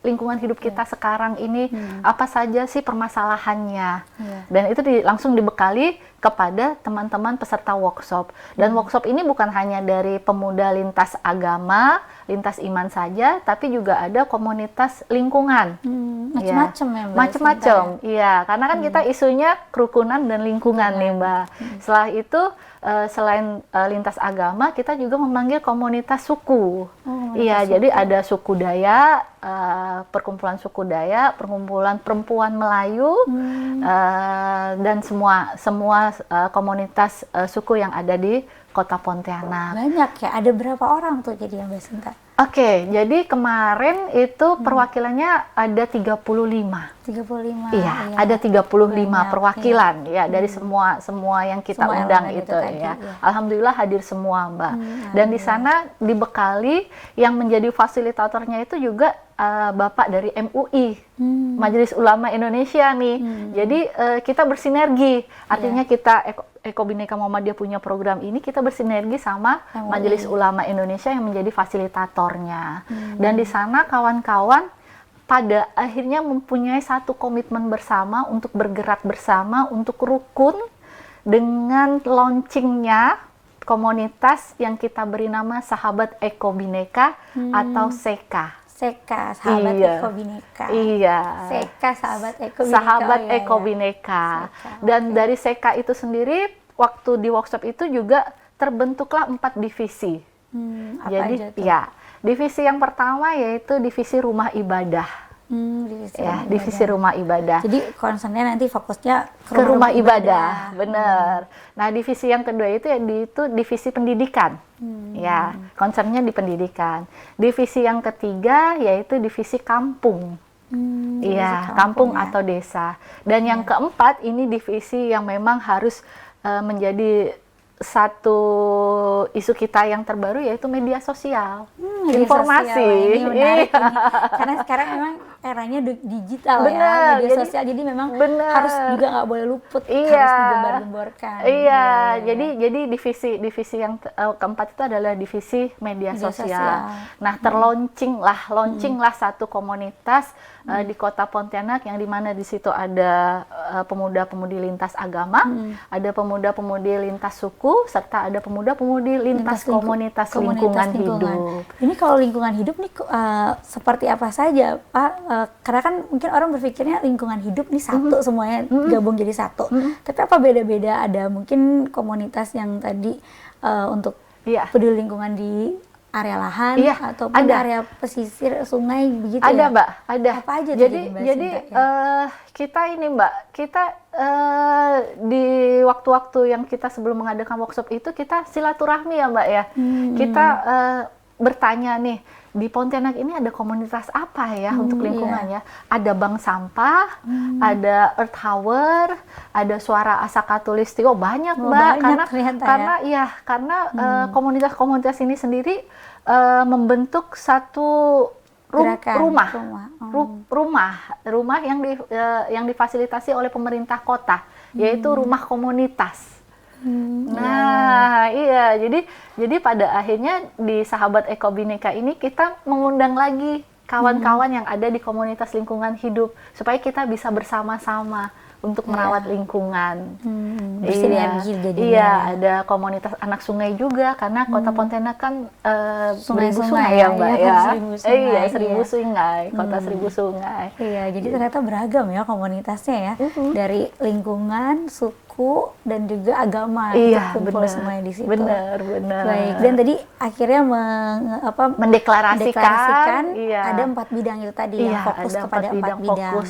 Speaker 3: lingkungan hidup kita sekarang ini, apa saja sih permasalahannya. Dan itu langsung dibekali kepada teman-teman peserta workshop. Dan workshop ini bukan hanya dari pemuda lintas agama, lintas iman saja, tapi juga ada komunitas lingkungan.
Speaker 1: Macam-macam ya Mbak?
Speaker 3: Macam-macam, iya. Karena kan kita isunya kerukunan dan lingkungan nih Mbak. Setelah itu, selain lintas agama, kita juga memanggil komunitas suku. Jadi ada suku Dayak, perkumpulan suku Dayak, perkumpulan perempuan Melayu, dan semua komunitas suku yang ada di Kota Pontianak.
Speaker 1: Banyak ya, ada berapa orang tuh jadi Mbak Sinta?
Speaker 3: Oke, jadi kemarin itu perwakilannya ada 35.
Speaker 1: 35.
Speaker 3: Iya, ada 35 perwakilan ya dari semua yang kita undang itu ya. Alhamdulillah hadir semua, Mbak. Dan di sana dibekali yang menjadi fasilitatornya itu juga Bapak dari MUI, Majelis Ulama Indonesia nih. Jadi kita bersinergi. Artinya kita Eko Bhinneka Muhammadiyah punya program ini, kita bersinergi sama Majelis Ulama Indonesia yang menjadi fasilitatornya. Dan di sana kawan-kawan pada akhirnya mempunyai satu komitmen bersama untuk bergerak bersama, untuk rukun dengan launchingnya komunitas yang kita beri nama Sahabat Eko Bhinneka atau SEKA.
Speaker 1: SEKA, Sahabat Eko Bhinneka. SEKA, Sahabat Eko Bhinneka.
Speaker 3: Sahabat Eko Bhinneka. Dan dari SEKA itu sendiri, waktu di workshop itu juga terbentuklah 4 divisi.
Speaker 1: Apa
Speaker 3: Jadi
Speaker 1: aja tuh?
Speaker 3: divisi yang pertama yaitu divisi rumah ibadah. Divisi rumah ibadah.
Speaker 1: Jadi concernnya nanti fokusnya
Speaker 3: ke rumah ibadah, benar. Nah, divisi yang kedua itu divisi pendidikan. Ya, concernnya di pendidikan. Divisi yang ketiga yaitu divisi kampung. Iya, kampung atau desa. Dan yang keempat ini divisi yang memang harus menjadi satu isu kita yang terbaru yaitu media sosial, informasi.
Speaker 1: Ini menarik ini. Karena sekarang memang eranya digital ya, media sosial. Jadi memang harus juga nggak boleh luput, harus digembar-gemborkan.
Speaker 3: Jadi divisi yang keempat itu adalah divisi media sosial. Nah, launching lah satu komunitas di Kota Pontianak yang dimana di situ ada pemuda-pemudi lintas agama, ada pemuda-pemudi lintas suku, serta ada pemuda-pemudi lintas komunitas lingkungan hidup.
Speaker 1: Ini kalau lingkungan hidup nih seperti apa saja, Pak? Karena kan mungkin orang berpikirnya lingkungan hidup nih satu semuanya gabung jadi satu. Tapi apa beda-beda? Ada mungkin komunitas yang tadi untuk peduli lingkungan di area lahan ataupun area pesisir sungai begitu
Speaker 3: ada, Mbak, ada.
Speaker 1: Apa aja
Speaker 3: jadi kita ini, Mbak, kita di waktu-waktu yang kita sebelum mengadakan workshop itu kita silaturahmi ya, Mbak ya. Kita bertanya nih, di Pontianak ini ada komunitas apa ya untuk lingkungannya? Ada bank sampah, ada Earth Hour, ada suara Asa Katulistio, banyak, Mbak. Karena komunitas-komunitas ini sendiri membentuk satu rumah yang difasilitasi oleh pemerintah kota, yaitu rumah komunitas. Jadi pada akhirnya di Sahabat Eko Bhinneka ini kita mengundang lagi kawan-kawan yang ada di komunitas lingkungan hidup supaya kita bisa bersama-sama untuk merawat lingkungan.
Speaker 1: Bersinergi jadinya.
Speaker 3: Iya, ada komunitas anak sungai juga karena Kota Pontianak kan sungai-sungai ya, Mbak ya. Seribu sungai, kota seribu sungai.
Speaker 1: Iya, jadi ternyata beragam ya komunitasnya ya. Dari lingkungan, suku dan juga agama kumpul semuanya di situ.
Speaker 3: Benar.
Speaker 1: Baik, dan tadi akhirnya mendeklarasikan ada 4 bidang itu tadi yang fokus kepada 4 bidang.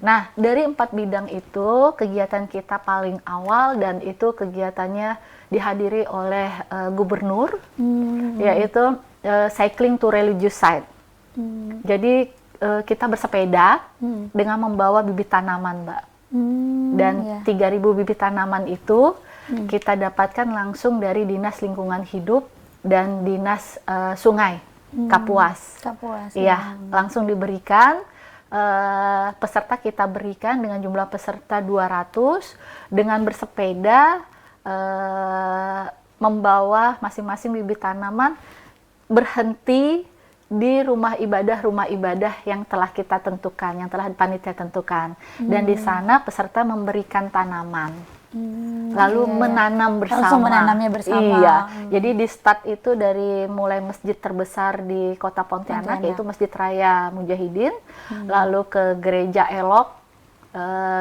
Speaker 3: Nah, dari 4 bidang itu kegiatan kita paling awal dan itu kegiatannya dihadiri oleh gubernur, yaitu cycling to religious site. Jadi kita bersepeda dengan membawa bibit tanaman, Mbak. Dan 3.000 bibit tanaman itu kita dapatkan langsung dari Dinas Lingkungan Hidup dan Dinas Sungai Kapuas. Iya, langsung diberikan. Peserta kita berikan dengan jumlah peserta 200 dengan bersepeda membawa masing-masing bibit tanaman, berhenti di rumah ibadah yang telah kita tentukan, yang telah panitia tentukan. Dan di sana peserta memberikan tanaman. Lalu menanam bersama.
Speaker 1: Langsung menanamnya bersama.
Speaker 3: Iya. Jadi di start itu dari mulai masjid terbesar di Kota Pontianak, yaitu Masjid Raya Mujahidin, lalu ke Gereja Elok,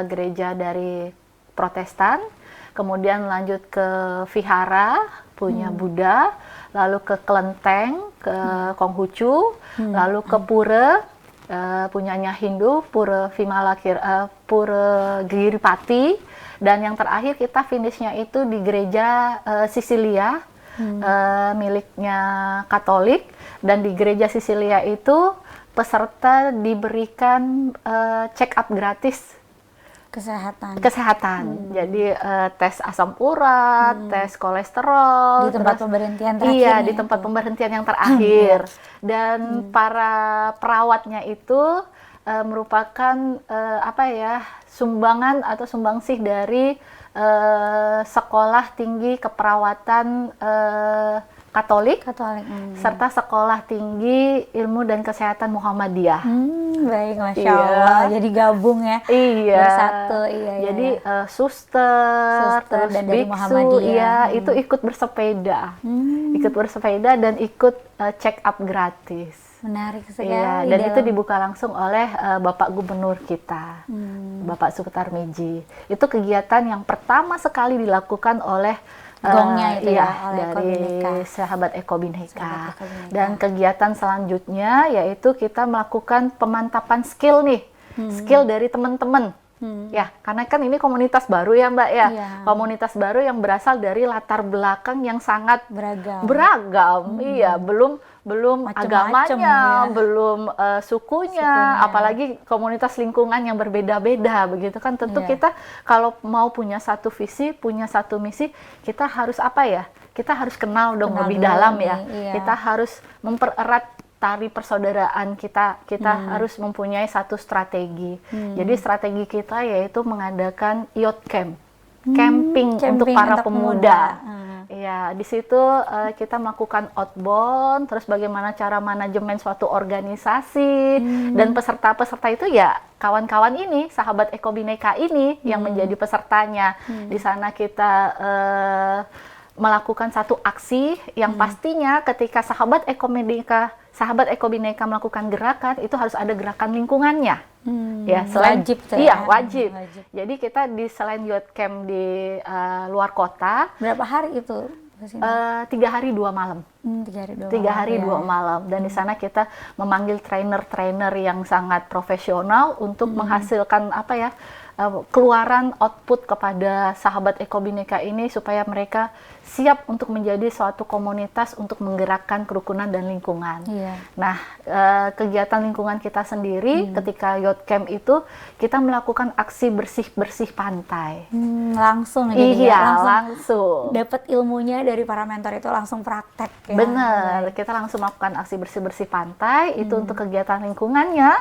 Speaker 3: gereja dari Protestan, kemudian lanjut ke Vihara punya Buddha, lalu ke Kelenteng, ke Konghucu, lalu ke Pura punyanya Hindu, Pura Giripati. Dan yang terakhir kita finishnya itu di gereja Sisilia, miliknya Katolik. Dan di gereja Sisilia itu peserta diberikan check up gratis kesehatan. Jadi tes asam urat, tes kolesterol.
Speaker 1: Di tempat pemberhentian terakhir.
Speaker 3: Iya, di tempat pemberhentian yang terakhir. Dan para perawatnya itu merupakan sumbangan atau sumbangsih dari Sekolah Tinggi Keperawatan Katolik. Serta Sekolah Tinggi Ilmu dan Kesehatan Muhammadiyah.
Speaker 1: Baik, Masya Allah. Jadi gabung ya. Bersatu.
Speaker 3: Jadi suster terus
Speaker 1: dan dari
Speaker 3: biksu,
Speaker 1: Muhammadiyah.
Speaker 3: Itu ikut bersepeda. Ikut bersepeda dan ikut check up gratis.
Speaker 1: Menarik sekali.
Speaker 3: Dan itu dibuka langsung oleh Bapak Gubernur kita, Bapak Sutarmiji. Itu kegiatan yang pertama sekali dilakukan oleh
Speaker 1: gongnya itu
Speaker 3: iya,
Speaker 1: ya oleh Eko
Speaker 3: dari
Speaker 1: Bhinneka.
Speaker 3: sahabat Eko Bhinneka.
Speaker 1: Sahabat Eko Bhinneka.
Speaker 3: Dan kegiatan selanjutnya yaitu kita melakukan pemantapan skill nih, skill dari teman-teman. Ya, karena kan ini komunitas baru ya Mbak ya,
Speaker 1: Iya.
Speaker 3: komunitas baru yang berasal dari latar belakang yang sangat
Speaker 1: Beragam.
Speaker 3: Iya, belum
Speaker 1: Macem-macem,
Speaker 3: agamanya,
Speaker 1: ya.
Speaker 3: belum sukunya, apalagi komunitas lingkungan yang berbeda-beda begitu kan. Tentu
Speaker 1: Iya.
Speaker 3: kita kalau mau punya satu visi, punya satu misi, kita harus apa ya? Kita harus kenal dong
Speaker 1: Kenal
Speaker 3: lebih
Speaker 1: dulu
Speaker 3: dalam
Speaker 1: nih,
Speaker 3: ya.
Speaker 1: iya.
Speaker 3: Kita harus mempererat tali persaudaraan kita. Kita harus mempunyai satu strategi. Jadi strategi kita yaitu mengadakan youth camp. Camping untuk para pemuda. Ya, di situ kita melakukan outbound, terus bagaimana cara manajemen suatu organisasi, dan peserta-peserta itu ya kawan-kawan ini, sahabat Eko Bhinneka ini yang menjadi pesertanya. Di sana kita melakukan satu aksi yang pastinya ketika sahabat Eko Bhinneka melakukan gerakan, itu harus ada gerakan lingkungannya. Ya,
Speaker 1: Wajib tuh
Speaker 3: iya,
Speaker 1: ya.
Speaker 3: wajib.
Speaker 1: Wajib.
Speaker 3: Jadi kita selain youth camp di luar kota,
Speaker 1: Berapa hari itu?
Speaker 3: 3 hari 2 malam.
Speaker 1: 3 hari 2
Speaker 3: 3
Speaker 1: malam.
Speaker 3: hari 2 malam. Dan di sana kita memanggil trainer-trainer yang sangat profesional untuk menghasilkan apa ya, keluaran output kepada sahabat Eko Bhinneka ini supaya mereka siap untuk menjadi suatu komunitas untuk menggerakkan kerukunan dan lingkungan.
Speaker 1: Iya.
Speaker 3: Nah, kegiatan lingkungan kita sendiri ketika youth camp itu kita melakukan aksi bersih-bersih pantai.
Speaker 1: Langsung gitu
Speaker 3: Iya,
Speaker 1: ya.
Speaker 3: langsung.
Speaker 1: Dapat ilmunya dari para mentor itu langsung praktek ya.
Speaker 3: Benar, kita langsung melakukan aksi bersih-bersih pantai, itu untuk kegiatan lingkungannya.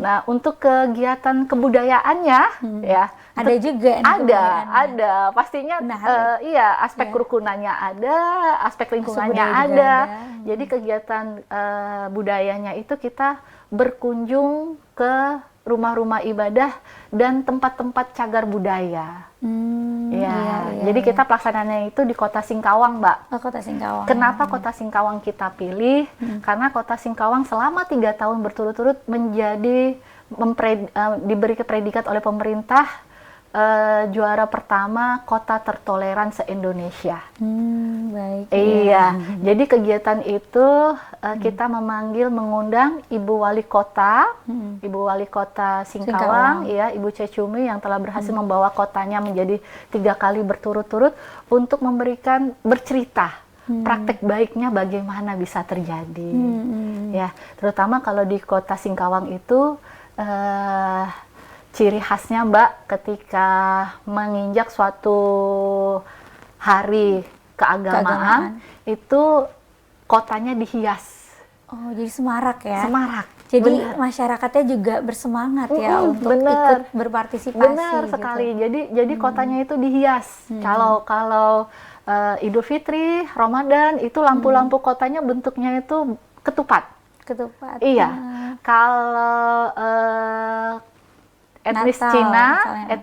Speaker 3: Nah, untuk kegiatan kebudayaannya, ya
Speaker 1: Ada juga nih kebudayaannya.
Speaker 3: ada, pastinya
Speaker 1: Menarik.
Speaker 3: iya, aspek kerukunannya ada, aspek lingkungannya
Speaker 1: budaya juga
Speaker 3: ada.
Speaker 1: ada.
Speaker 3: Jadi kegiatan budayanya itu kita berkunjung ke rumah-rumah ibadah dan tempat-tempat cagar budaya. Ya, jadi kita pelaksananya itu di Kota Singkawang, Mbak.
Speaker 1: Oh, Kota Singkawang.
Speaker 3: Kenapa Kota Singkawang kita pilih? Karena Kota Singkawang selama 3 tahun berturut-turut menjadi diberi predikat oleh pemerintah juara pertama kota tertoleran se-Indonesia.
Speaker 1: Baik.
Speaker 3: Iya, jadi kegiatan itu kita mengundang Ibu Wali Kota, Ibu Wali Kota Singkawang, ya, Ibu Cecumi yang telah berhasil membawa kotanya menjadi 3 kali berturut-turut untuk bercerita praktek baiknya bagaimana bisa terjadi. Ya, terutama kalau di Kota Singkawang itu ciri khasnya Mbak ketika menginjak suatu hari keagamaan itu kotanya dihias.
Speaker 1: Oh, jadi semarak ya.
Speaker 3: Semarak.
Speaker 1: Jadi masyarakatnya juga bersemangat ya untuk ikut berpartisipasi.
Speaker 3: Benar
Speaker 1: gitu.
Speaker 3: sekali. Jadi kotanya itu dihias. Kalau Idul Fitri, Ramadan itu lampu-lampu kotanya bentuknya itu ketupat.
Speaker 1: Ketupat.
Speaker 3: Iya. Kalau etnis
Speaker 1: Natal,
Speaker 3: Cina,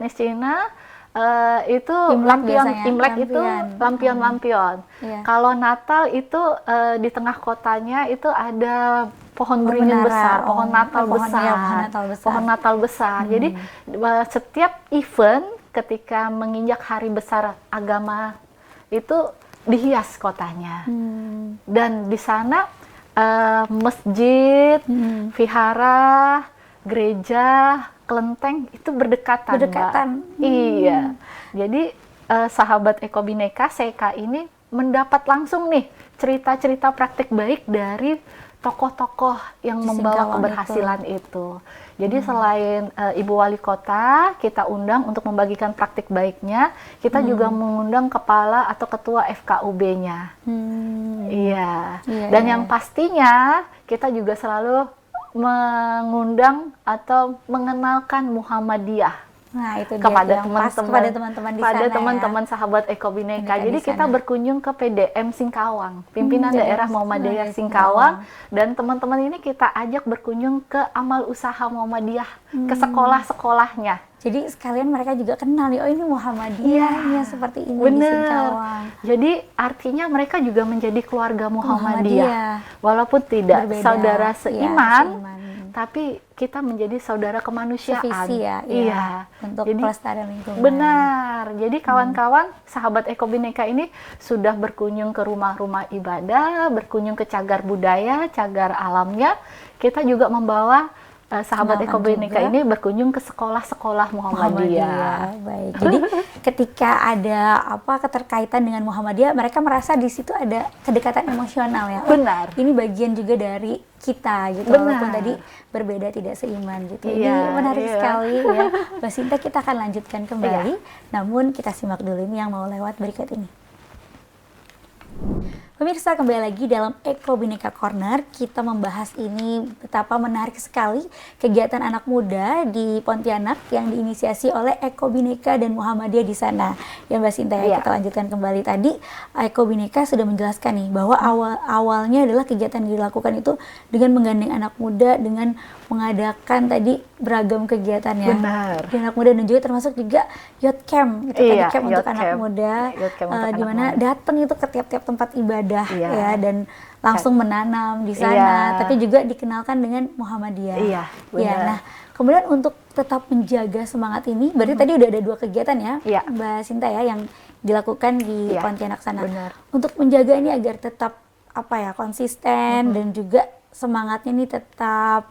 Speaker 1: misalnya.
Speaker 3: itu
Speaker 1: Imlek biasanya,
Speaker 3: Imlek itu lampion-lampion.
Speaker 1: Iya.
Speaker 3: Kalau Natal itu di tengah kotanya itu ada pohon beringin
Speaker 1: menara.
Speaker 3: besar, pohon Natal
Speaker 1: pohon,
Speaker 3: besar,
Speaker 1: iya, pohon Natal besar.
Speaker 3: pohon Natal besar. Jadi setiap event ketika menginjak hari besar agama itu dihias kotanya. Dan di sana masjid, vihara, gereja, kelenteng itu berdekatan,
Speaker 1: Berdekatan.
Speaker 3: Mbak. Iya. Jadi sahabat Eko Bhinneka SEKA ini mendapat langsung nih cerita-cerita praktik baik dari tokoh-tokoh yang membawa
Speaker 1: Singkawang
Speaker 3: keberhasilan itu. Jadi selain Ibu Wali Kota kita undang untuk membagikan praktik baiknya, kita juga mengundang kepala atau ketua FKUB-nya. Iya. Dan yang pastinya kita juga selalu mengundang atau mengenalkan Muhammadiyah
Speaker 1: Nah, itu dia
Speaker 3: kepada
Speaker 1: yang pas
Speaker 3: teman-teman,
Speaker 1: kepada teman-teman di sana
Speaker 3: teman-teman sahabat Eko Bhinneka.
Speaker 1: Bhinneka
Speaker 3: Jadi
Speaker 1: di
Speaker 3: kita
Speaker 1: sana.
Speaker 3: berkunjung ke PDM Singkawang, pimpinan
Speaker 1: PDM
Speaker 3: daerah Muhammadiyah Singkawang, dan teman-teman ini kita ajak berkunjung ke amal usaha Muhammadiyah, ke sekolah-sekolahnya.
Speaker 1: Jadi sekalian mereka juga kenal nih, oh ini Muhammadiyah yang seperti ini di Singkawang.
Speaker 3: Jadi artinya mereka juga menjadi keluarga Muhammadiyah.
Speaker 1: Muhammadiyah.
Speaker 3: Walaupun tidak
Speaker 1: Berbeda.
Speaker 3: saudara
Speaker 1: Iya,
Speaker 3: seiman,
Speaker 1: seiman.
Speaker 3: tapi kita menjadi saudara kemanusiaan.
Speaker 1: Sevisi ya,
Speaker 3: Iya.
Speaker 1: untuk
Speaker 3: Jadi,
Speaker 1: pelestarian lingkungan.
Speaker 3: benar. Jadi kawan-kawan, sahabat Eko Bhinneka ini sudah berkunjung ke rumah-rumah ibadah, berkunjung ke cagar budaya, cagar alamnya. Kita juga membawa sahabat Eko Bhinneka ini berkunjung ke sekolah-sekolah Muhammadiyah.
Speaker 1: Baik. Jadi ketika ada keterkaitan dengan Muhammadiyah, mereka merasa di situ ada kedekatan emosional ya.
Speaker 3: Benar.
Speaker 1: Ini bagian juga dari kita gitu.
Speaker 3: Benar.
Speaker 1: Walaupun tadi berbeda tidak seiman gitu.
Speaker 3: Iya,
Speaker 1: Ini menarik
Speaker 3: iya.
Speaker 1: sekali ya. Mbak Sinta, kita akan lanjutkan kembali.
Speaker 3: Iya.
Speaker 1: Namun kita simak dulu ini yang mau lewat berikut ini. Pemirsa, kembali lagi dalam Eko Bhinneka Corner. Kita membahas ini betapa menarik sekali kegiatan anak muda di Pontianak yang diinisiasi oleh Eko Bhinneka dan Muhammadiyah di sana. Ya Mbak Sinta,
Speaker 3: Iya.
Speaker 1: kita lanjutkan kembali tadi. Eko Bhinneka sudah menjelaskan nih bahwa awalnya adalah kegiatan yang dilakukan itu dengan menggandeng anak muda, dengan mengadakan tadi beragam kegiatan ya.
Speaker 3: Benar.
Speaker 1: Di anak muda dan juga termasuk juga youth camp itu
Speaker 3: Iya,
Speaker 1: tadi camp untuk
Speaker 3: youth
Speaker 1: anak
Speaker 3: camp.
Speaker 1: muda,
Speaker 3: Youth camp untuk
Speaker 1: di
Speaker 3: anak
Speaker 1: mana
Speaker 3: muda.
Speaker 1: datang itu ke tiap-tiap tempat ibadah
Speaker 3: Iya.
Speaker 1: ya, dan langsung menanam di sana,
Speaker 3: Iya.
Speaker 1: tapi juga dikenalkan dengan Muhammadiyah.
Speaker 3: Iya, benar.
Speaker 1: Ya, nah kemudian untuk tetap menjaga semangat ini, berarti tadi udah ada 2 kegiatan ya,
Speaker 3: Iya.
Speaker 1: Mbak Sinta ya, yang dilakukan di
Speaker 3: Iya,
Speaker 1: Pontianak sana.
Speaker 3: benar.
Speaker 1: Untuk menjaga ini agar tetap konsisten dan juga semangatnya ini tetap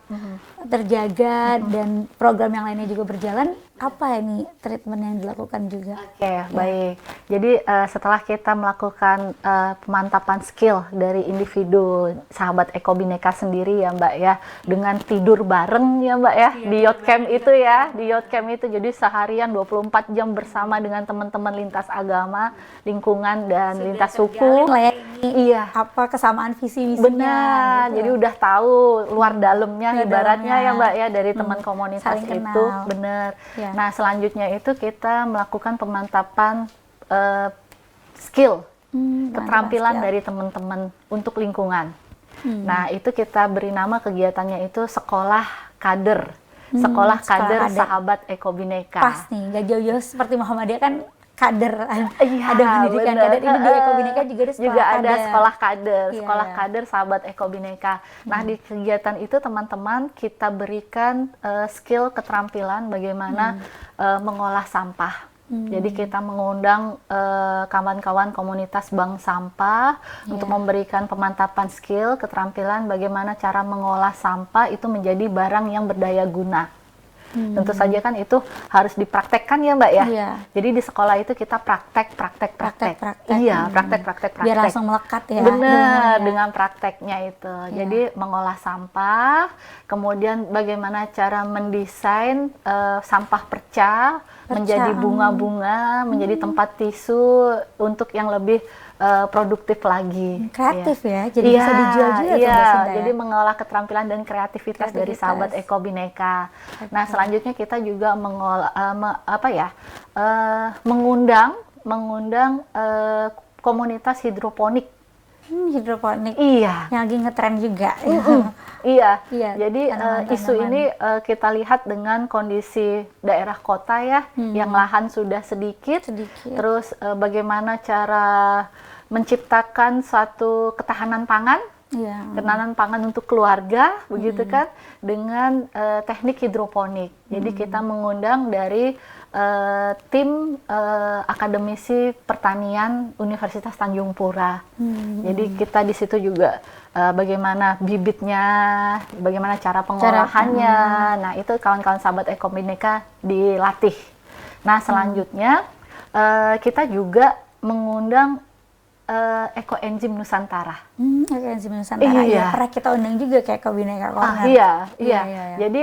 Speaker 1: terjaga dan program yang lainnya juga berjalan, apa ini treatment yang dilakukan juga?
Speaker 3: Oke, baik. Jadi setelah kita melakukan pemantapan skill dari individu sahabat Eko Bhinneka sendiri ya Mbak ya, dengan tidur bareng ya Mbak ya, di youth camp itu ya, di youth camp itu jadi seharian 24 jam bersama dengan teman-teman lintas agama, lingkungan dan lintas suku.
Speaker 1: Lah ya, ini
Speaker 3: Iya.
Speaker 1: kesamaan visi misinya.
Speaker 3: Benar,
Speaker 1: gitu.
Speaker 3: jadi udah tahu luar dalamnya
Speaker 1: Luar
Speaker 3: ibaratnya
Speaker 1: dalamnya.
Speaker 3: ya Mbak ya, dari teman komunitas
Speaker 1: saling
Speaker 3: itu.
Speaker 1: kenal.
Speaker 3: Benar.
Speaker 1: Ya.
Speaker 3: Nah selanjutnya itu kita melakukan pemantapan skill, keterampilan
Speaker 1: skill.
Speaker 3: dari teman-teman untuk lingkungan. Nah itu kita beri nama kegiatannya itu sekolah kader, sekolah kader
Speaker 1: kader.
Speaker 3: sahabat Eko Bhinneka.
Speaker 1: Pas nih, nggak jauh-jauh seperti Muhammadiyah kan kader,
Speaker 3: Iya,
Speaker 1: ada pendidikan
Speaker 3: bener.
Speaker 1: kader, ini di Eko Bhinneka juga ada sekolah
Speaker 3: Juga ada
Speaker 1: kader.
Speaker 3: sekolah kader,
Speaker 1: Iya,
Speaker 3: sekolah
Speaker 1: iya.
Speaker 3: kader sahabat Eko Bhinneka. Nah di kegiatan itu teman-teman kita berikan skill keterampilan bagaimana mengolah sampah. Jadi kita mengundang kawan-kawan komunitas bank sampah untuk memberikan pemantapan skill keterampilan bagaimana cara mengolah sampah itu menjadi barang yang berdaya guna. Tentu saja kan itu harus dipraktekkan ya Mbak ya.
Speaker 1: Iya.
Speaker 3: Jadi di sekolah itu kita praktek.
Speaker 1: Praktek.
Speaker 3: Iya, praktek.
Speaker 1: Biar langsung melekat ya.
Speaker 3: Benar,
Speaker 1: ilmunya.
Speaker 3: dengan prakteknya itu.
Speaker 1: Iya.
Speaker 3: Jadi mengolah sampah, kemudian bagaimana cara mendesain sampah pecah menjadi bunga-bunga, menjadi tempat tisu untuk yang lebih produktif lagi.
Speaker 1: Kreatif ya, jadi
Speaker 3: Iya,
Speaker 1: bisa dijual juga tuh
Speaker 3: iya,
Speaker 1: Mbak Sinta ya?
Speaker 3: jadi mengolah keterampilan dan kreativitas dari
Speaker 1: Kreativitas.
Speaker 3: sahabat Eko Bhinneka. Nah, selanjutnya kita juga mengolah mengundang komunitas hidroponik.
Speaker 1: Hidroponik.
Speaker 3: Iya.
Speaker 1: Yang lagi ngetren juga.
Speaker 3: Iya,
Speaker 1: Iya,
Speaker 3: jadi isu
Speaker 1: tanaman-tanaman.
Speaker 3: ini kita lihat dengan kondisi daerah kota ya, yang lahan sudah sedikit,
Speaker 1: Sedikit.
Speaker 3: terus bagaimana cara menciptakan suatu ketahanan pangan,
Speaker 1: Iya.
Speaker 3: ketahanan pangan untuk keluarga, begitu kan, dengan teknik hidroponik. Jadi kita mengundang dari tim akademisi pertanian Universitas Tanjung Pura. Jadi kita di situ juga bagaimana bibitnya, bagaimana cara pengolahannya. Nah itu kawan-kawan sahabat Eko Bhinneka dilatih. Nah selanjutnya kita juga mengundang Ekoenzim Nusantara.
Speaker 1: Enzim Nusantara.
Speaker 3: Iya.
Speaker 1: Ya, pernah kita undang juga kayak ke Bhinneka Corner.
Speaker 3: Iya.
Speaker 1: Iya.
Speaker 3: Jadi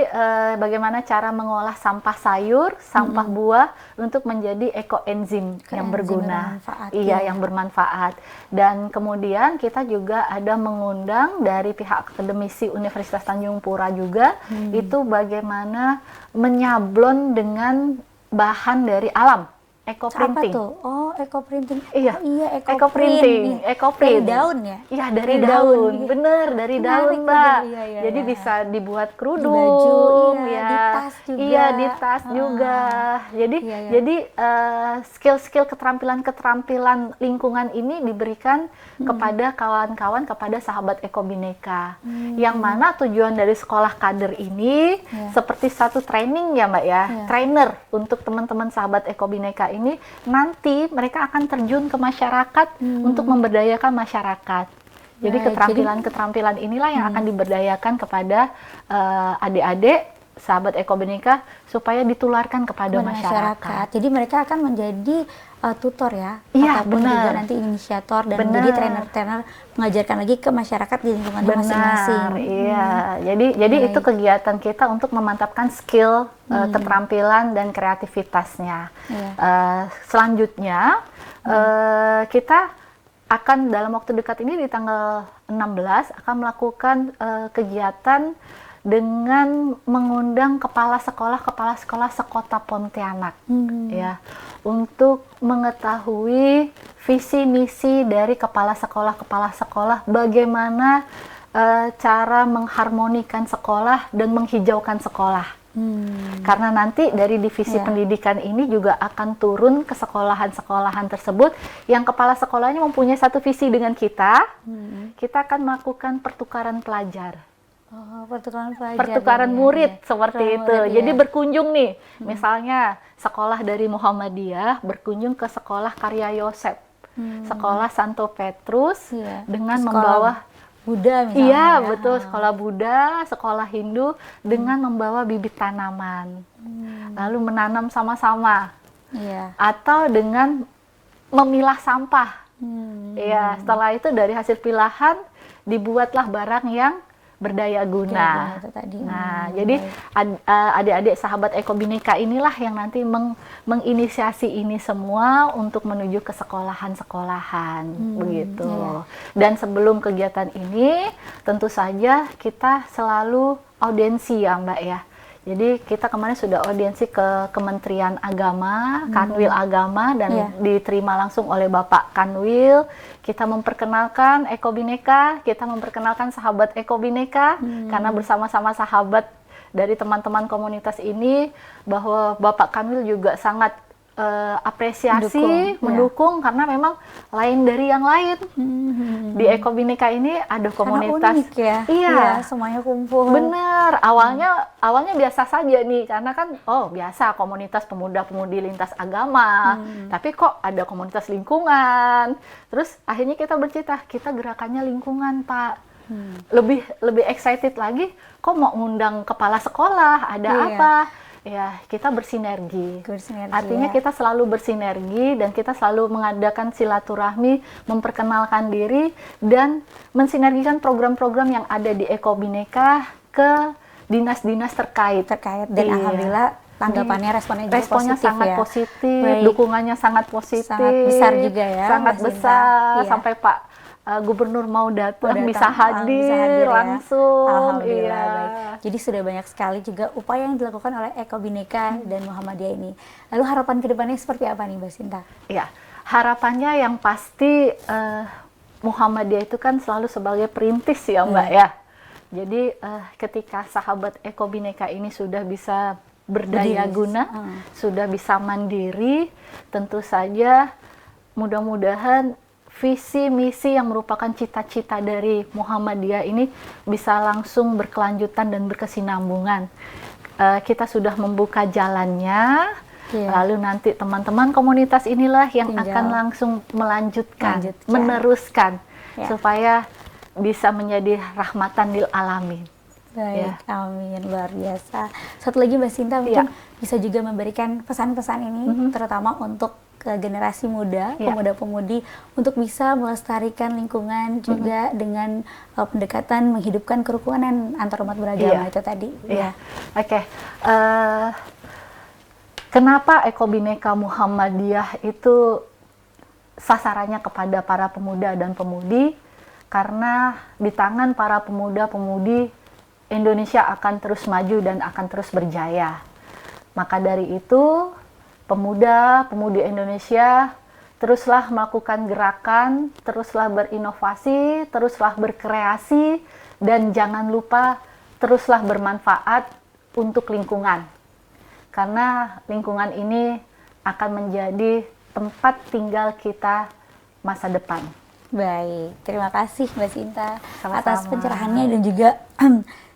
Speaker 3: bagaimana cara mengolah sampah sayur, sampah buah untuk menjadi ekoenzim yang berguna.
Speaker 1: bermanfaat,
Speaker 3: Iya,
Speaker 1: iya.
Speaker 3: yang bermanfaat. Dan kemudian kita juga ada mengundang dari pihak akademisi Universitas Tanjung Pura juga, itu bagaimana menyablon dengan bahan dari alam. eco
Speaker 1: Apa
Speaker 3: printing.
Speaker 1: tuh? Oh, eco printing.
Speaker 3: Iya,
Speaker 1: Oh, iya,
Speaker 3: eco printing, eco
Speaker 1: Dari
Speaker 3: print.
Speaker 1: daun ya?
Speaker 3: Iya, dari
Speaker 1: Dari
Speaker 3: daun,
Speaker 1: daun, iya.
Speaker 3: bener, dari
Speaker 1: Menarik
Speaker 3: daun,
Speaker 1: tuh,
Speaker 3: Mbak.
Speaker 1: iya, iya,
Speaker 3: Jadi
Speaker 1: iya.
Speaker 3: bisa dibuat
Speaker 1: Di
Speaker 3: kerudung,
Speaker 1: baju, iya,
Speaker 3: ya.
Speaker 1: di tas juga.
Speaker 3: Iya, di tas
Speaker 1: Ah,
Speaker 3: juga. Jadi,
Speaker 1: iya, iya.
Speaker 3: jadi skill-skill keterampilan-keterampilan lingkungan ini diberikan kepada kawan-kawan, kepada sahabat Eko Bhinneka. Yang mana tujuan dari sekolah kader ini
Speaker 1: Iya.
Speaker 3: seperti satu training ya, Mbak ya,
Speaker 1: Iya.
Speaker 3: trainer untuk teman-teman sahabat Eko Bhinneka ini, nanti mereka akan terjun ke masyarakat untuk memberdayakan masyarakat. Jadi
Speaker 1: Baik,
Speaker 3: keterampilan-keterampilan inilah yang akan diberdayakan kepada adik-adik sahabat Eko Bhinneka supaya ditularkan kepada masyarakat.
Speaker 1: Jadi mereka akan menjadi tutor ya,
Speaker 3: Iya,
Speaker 1: ataupun juga
Speaker 3: benar.
Speaker 1: nanti inisiator dan
Speaker 3: Benar.
Speaker 1: menjadi trainer-trainer mengajarkan lagi ke masyarakat di lingkungannya masing-masing.
Speaker 3: Iya. Jadi itu
Speaker 1: Baik.
Speaker 3: kegiatan kita untuk memantapkan skill, keterampilan dan kreativitasnya.
Speaker 1: Iya.
Speaker 3: Selanjutnya kita akan dalam waktu dekat ini di tanggal 16 akan melakukan kegiatan dengan mengundang kepala sekolah sekota Pontianak ya, untuk mengetahui visi misi dari kepala sekolah bagaimana cara mengharmonikan sekolah dan menghijaukan sekolah. Karena nanti dari divisi
Speaker 1: Iya.
Speaker 3: pendidikan ini juga akan turun ke sekolahan-sekolahan tersebut yang kepala sekolahnya mempunyai satu visi dengan kita. Kita akan melakukan pertukaran pelajar.
Speaker 1: Oh, pertukaran pelajar.
Speaker 3: Pertukaran
Speaker 1: ya,
Speaker 3: murid
Speaker 1: ya.
Speaker 3: seperti
Speaker 1: Pertukaran
Speaker 3: itu.
Speaker 1: murid,
Speaker 3: Jadi
Speaker 1: ya.
Speaker 3: berkunjung nih, misalnya sekolah dari Muhammadiyah berkunjung ke sekolah Karya Yosef, sekolah Santo Petrus
Speaker 1: Iya.
Speaker 3: dengan
Speaker 1: Sekolah
Speaker 3: membawa
Speaker 1: Buddha misalnya.
Speaker 3: iya
Speaker 1: ya.
Speaker 3: betul, sekolah Buddha, sekolah Hindu dengan membawa bibit tanaman, lalu menanam sama-sama,
Speaker 1: Iya.
Speaker 3: atau dengan memilah sampah. Ya, setelah itu dari hasil pilahan dibuatlah barang yang berdaya guna.
Speaker 1: Itu tadi.
Speaker 3: Nah, jadi adik-adik sahabat Eko Bhinneka inilah yang nanti menginisiasi ini semua untuk menuju ke sekolahan-sekolahan, begitu.
Speaker 1: iya.
Speaker 3: Dan sebelum kegiatan ini, tentu saja kita selalu audiensi ya, Mbak ya. Jadi kita kemarin sudah audiensi ke Kementerian Agama, Kanwil Agama, dan
Speaker 1: Iya.
Speaker 3: diterima langsung oleh Bapak Kanwil. Kita memperkenalkan Eko Bhinneka, kita memperkenalkan sahabat Eko Bhinneka, karena bersama-sama sahabat dari teman-teman komunitas ini, bahwa Bapak Kanwil juga sangat apresiasi, mendukung, karena memang lain dari yang lain. Di Eko Bhinneka ini ada komunitas,
Speaker 1: Karena unik ya.
Speaker 3: iya,
Speaker 1: Semuanya kumpul.
Speaker 3: bener. Awalnya biasa saja nih, karena kan biasa komunitas pemuda-pemudi lintas agama, tapi kok ada komunitas lingkungan. Terus akhirnya kita bercita, kita gerakannya lingkungan, Pak. Lebih excited lagi, kok mau ngundang kepala sekolah, ada
Speaker 1: Iya.
Speaker 3: apa? Ya, kita bersinergi.
Speaker 1: Bersinergi,
Speaker 3: Artinya
Speaker 1: ya.
Speaker 3: kita selalu bersinergi dan kita selalu mengadakan silaturahmi, memperkenalkan diri, dan mensinergikan program-program yang ada di Eko Bhinneka ke dinas-dinas terkait.
Speaker 1: Dan
Speaker 3: Iya.
Speaker 1: alhamdulillah tanggapannya, responnya juga
Speaker 3: Responnya
Speaker 1: positif
Speaker 3: sangat
Speaker 1: ya.
Speaker 3: positif,
Speaker 1: Baik.
Speaker 3: dukungannya sangat positif.
Speaker 1: Sangat besar juga ya,
Speaker 3: Sangat
Speaker 1: Mbak Sinta.
Speaker 3: besar,
Speaker 1: Iya.
Speaker 3: sampai Pak Gubernur mau datang, bisa
Speaker 1: Bisa
Speaker 3: hadir
Speaker 1: hadir ya.
Speaker 3: langsung.
Speaker 1: Alhamdulillah,
Speaker 3: Iya.
Speaker 1: baik. Jadi sudah banyak sekali juga upaya yang dilakukan oleh Eko Bhinneka dan Muhammadiyah ini. Lalu harapan kedepannya seperti apa nih, Mbak Sinta?
Speaker 3: Ya, harapannya yang pasti Muhammadiyah itu kan selalu sebagai perintis ya, Mbak ya. Jadi ketika sahabat Eko Bhinneka ini sudah bisa berdaya
Speaker 1: Berdiri.
Speaker 3: guna, sudah bisa mandiri, tentu saja mudah-mudahan visi misi yang merupakan cita-cita dari Muhammadiyah ini bisa langsung berkelanjutan dan berkesinambungan. Kita sudah membuka jalannya,
Speaker 1: Iya.
Speaker 3: lalu nanti teman-teman komunitas inilah yang
Speaker 1: Tinggal
Speaker 3: akan langsung melanjutkan,
Speaker 1: Lanjutkan.
Speaker 3: meneruskan,
Speaker 1: Ya.
Speaker 3: supaya bisa menjadi rahmatan lil alamin.
Speaker 1: Baik, amin, luar biasa. Satu lagi Mbak Sinta mungkin bisa juga memberikan pesan-pesan ini terutama untuk ke generasi muda, pemuda-pemudi, untuk bisa melestarikan lingkungan juga dengan pendekatan menghidupkan kerukunan antar umat beragama itu tadi.
Speaker 3: Iya. Oke. Kenapa Eko Bhinneka Muhammadiyah itu sasarannya kepada para pemuda dan pemudi? Karena di tangan para pemuda-pemudi Indonesia akan terus maju dan akan terus berjaya. Maka dari itu pemuda-pemudi Indonesia teruslah melakukan gerakan, teruslah berinovasi, teruslah berkreasi, dan jangan lupa teruslah bermanfaat untuk lingkungan. Karena lingkungan ini akan menjadi tempat tinggal kita masa depan.
Speaker 1: Baik, terima kasih Mbak Sinta
Speaker 3: Sama-sama.
Speaker 1: atas pencerahannya dan juga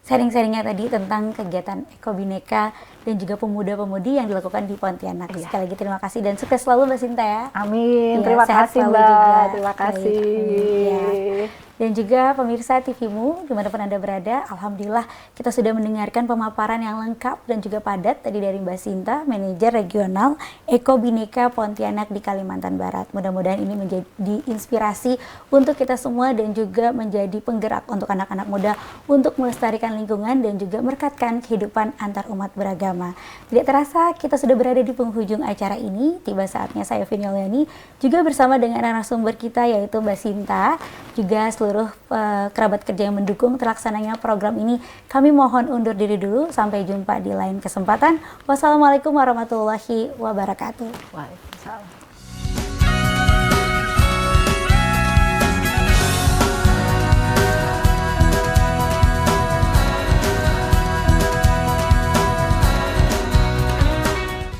Speaker 1: sharing-sharingnya tadi tentang kegiatan Eko Bhinneka dan juga pemuda-pemudi yang dilakukan di Pontianak.
Speaker 3: Iya.
Speaker 1: Sekali lagi terima kasih dan sukses selalu Mbak Sinta ya.
Speaker 3: Amin.
Speaker 1: Iya,
Speaker 3: Terima
Speaker 1: sehat
Speaker 3: kasih
Speaker 1: selalu
Speaker 3: Mbak.
Speaker 1: juga.
Speaker 3: Terima
Speaker 1: Baik,
Speaker 3: kasih.
Speaker 1: iya. Dan juga pemirsa TVmu dimanapun Anda berada, Alhamdulillah kita sudah mendengarkan pemaparan yang lengkap dan juga padat tadi dari Mbak Sinta, Manajer Regional Eko Bhinneka Pontianak di Kalimantan Barat. Mudah-mudahan ini menjadi inspirasi untuk kita semua dan juga menjadi penggerak untuk anak-anak muda untuk melestarikan lingkungan dan juga merekatkan kehidupan antar umat beragama. Tidak terasa kita sudah berada di penghujung acara ini, tiba saatnya saya Vini Oliani juga bersama dengan narasumber kita yaitu Mbak Sinta, juga seluruh kerabat kerja yang mendukung terlaksananya program ini. Kami mohon undur diri dulu, sampai jumpa di lain kesempatan. Wassalamualaikum warahmatullahi wabarakatuh.
Speaker 3: Waalaikumsalam.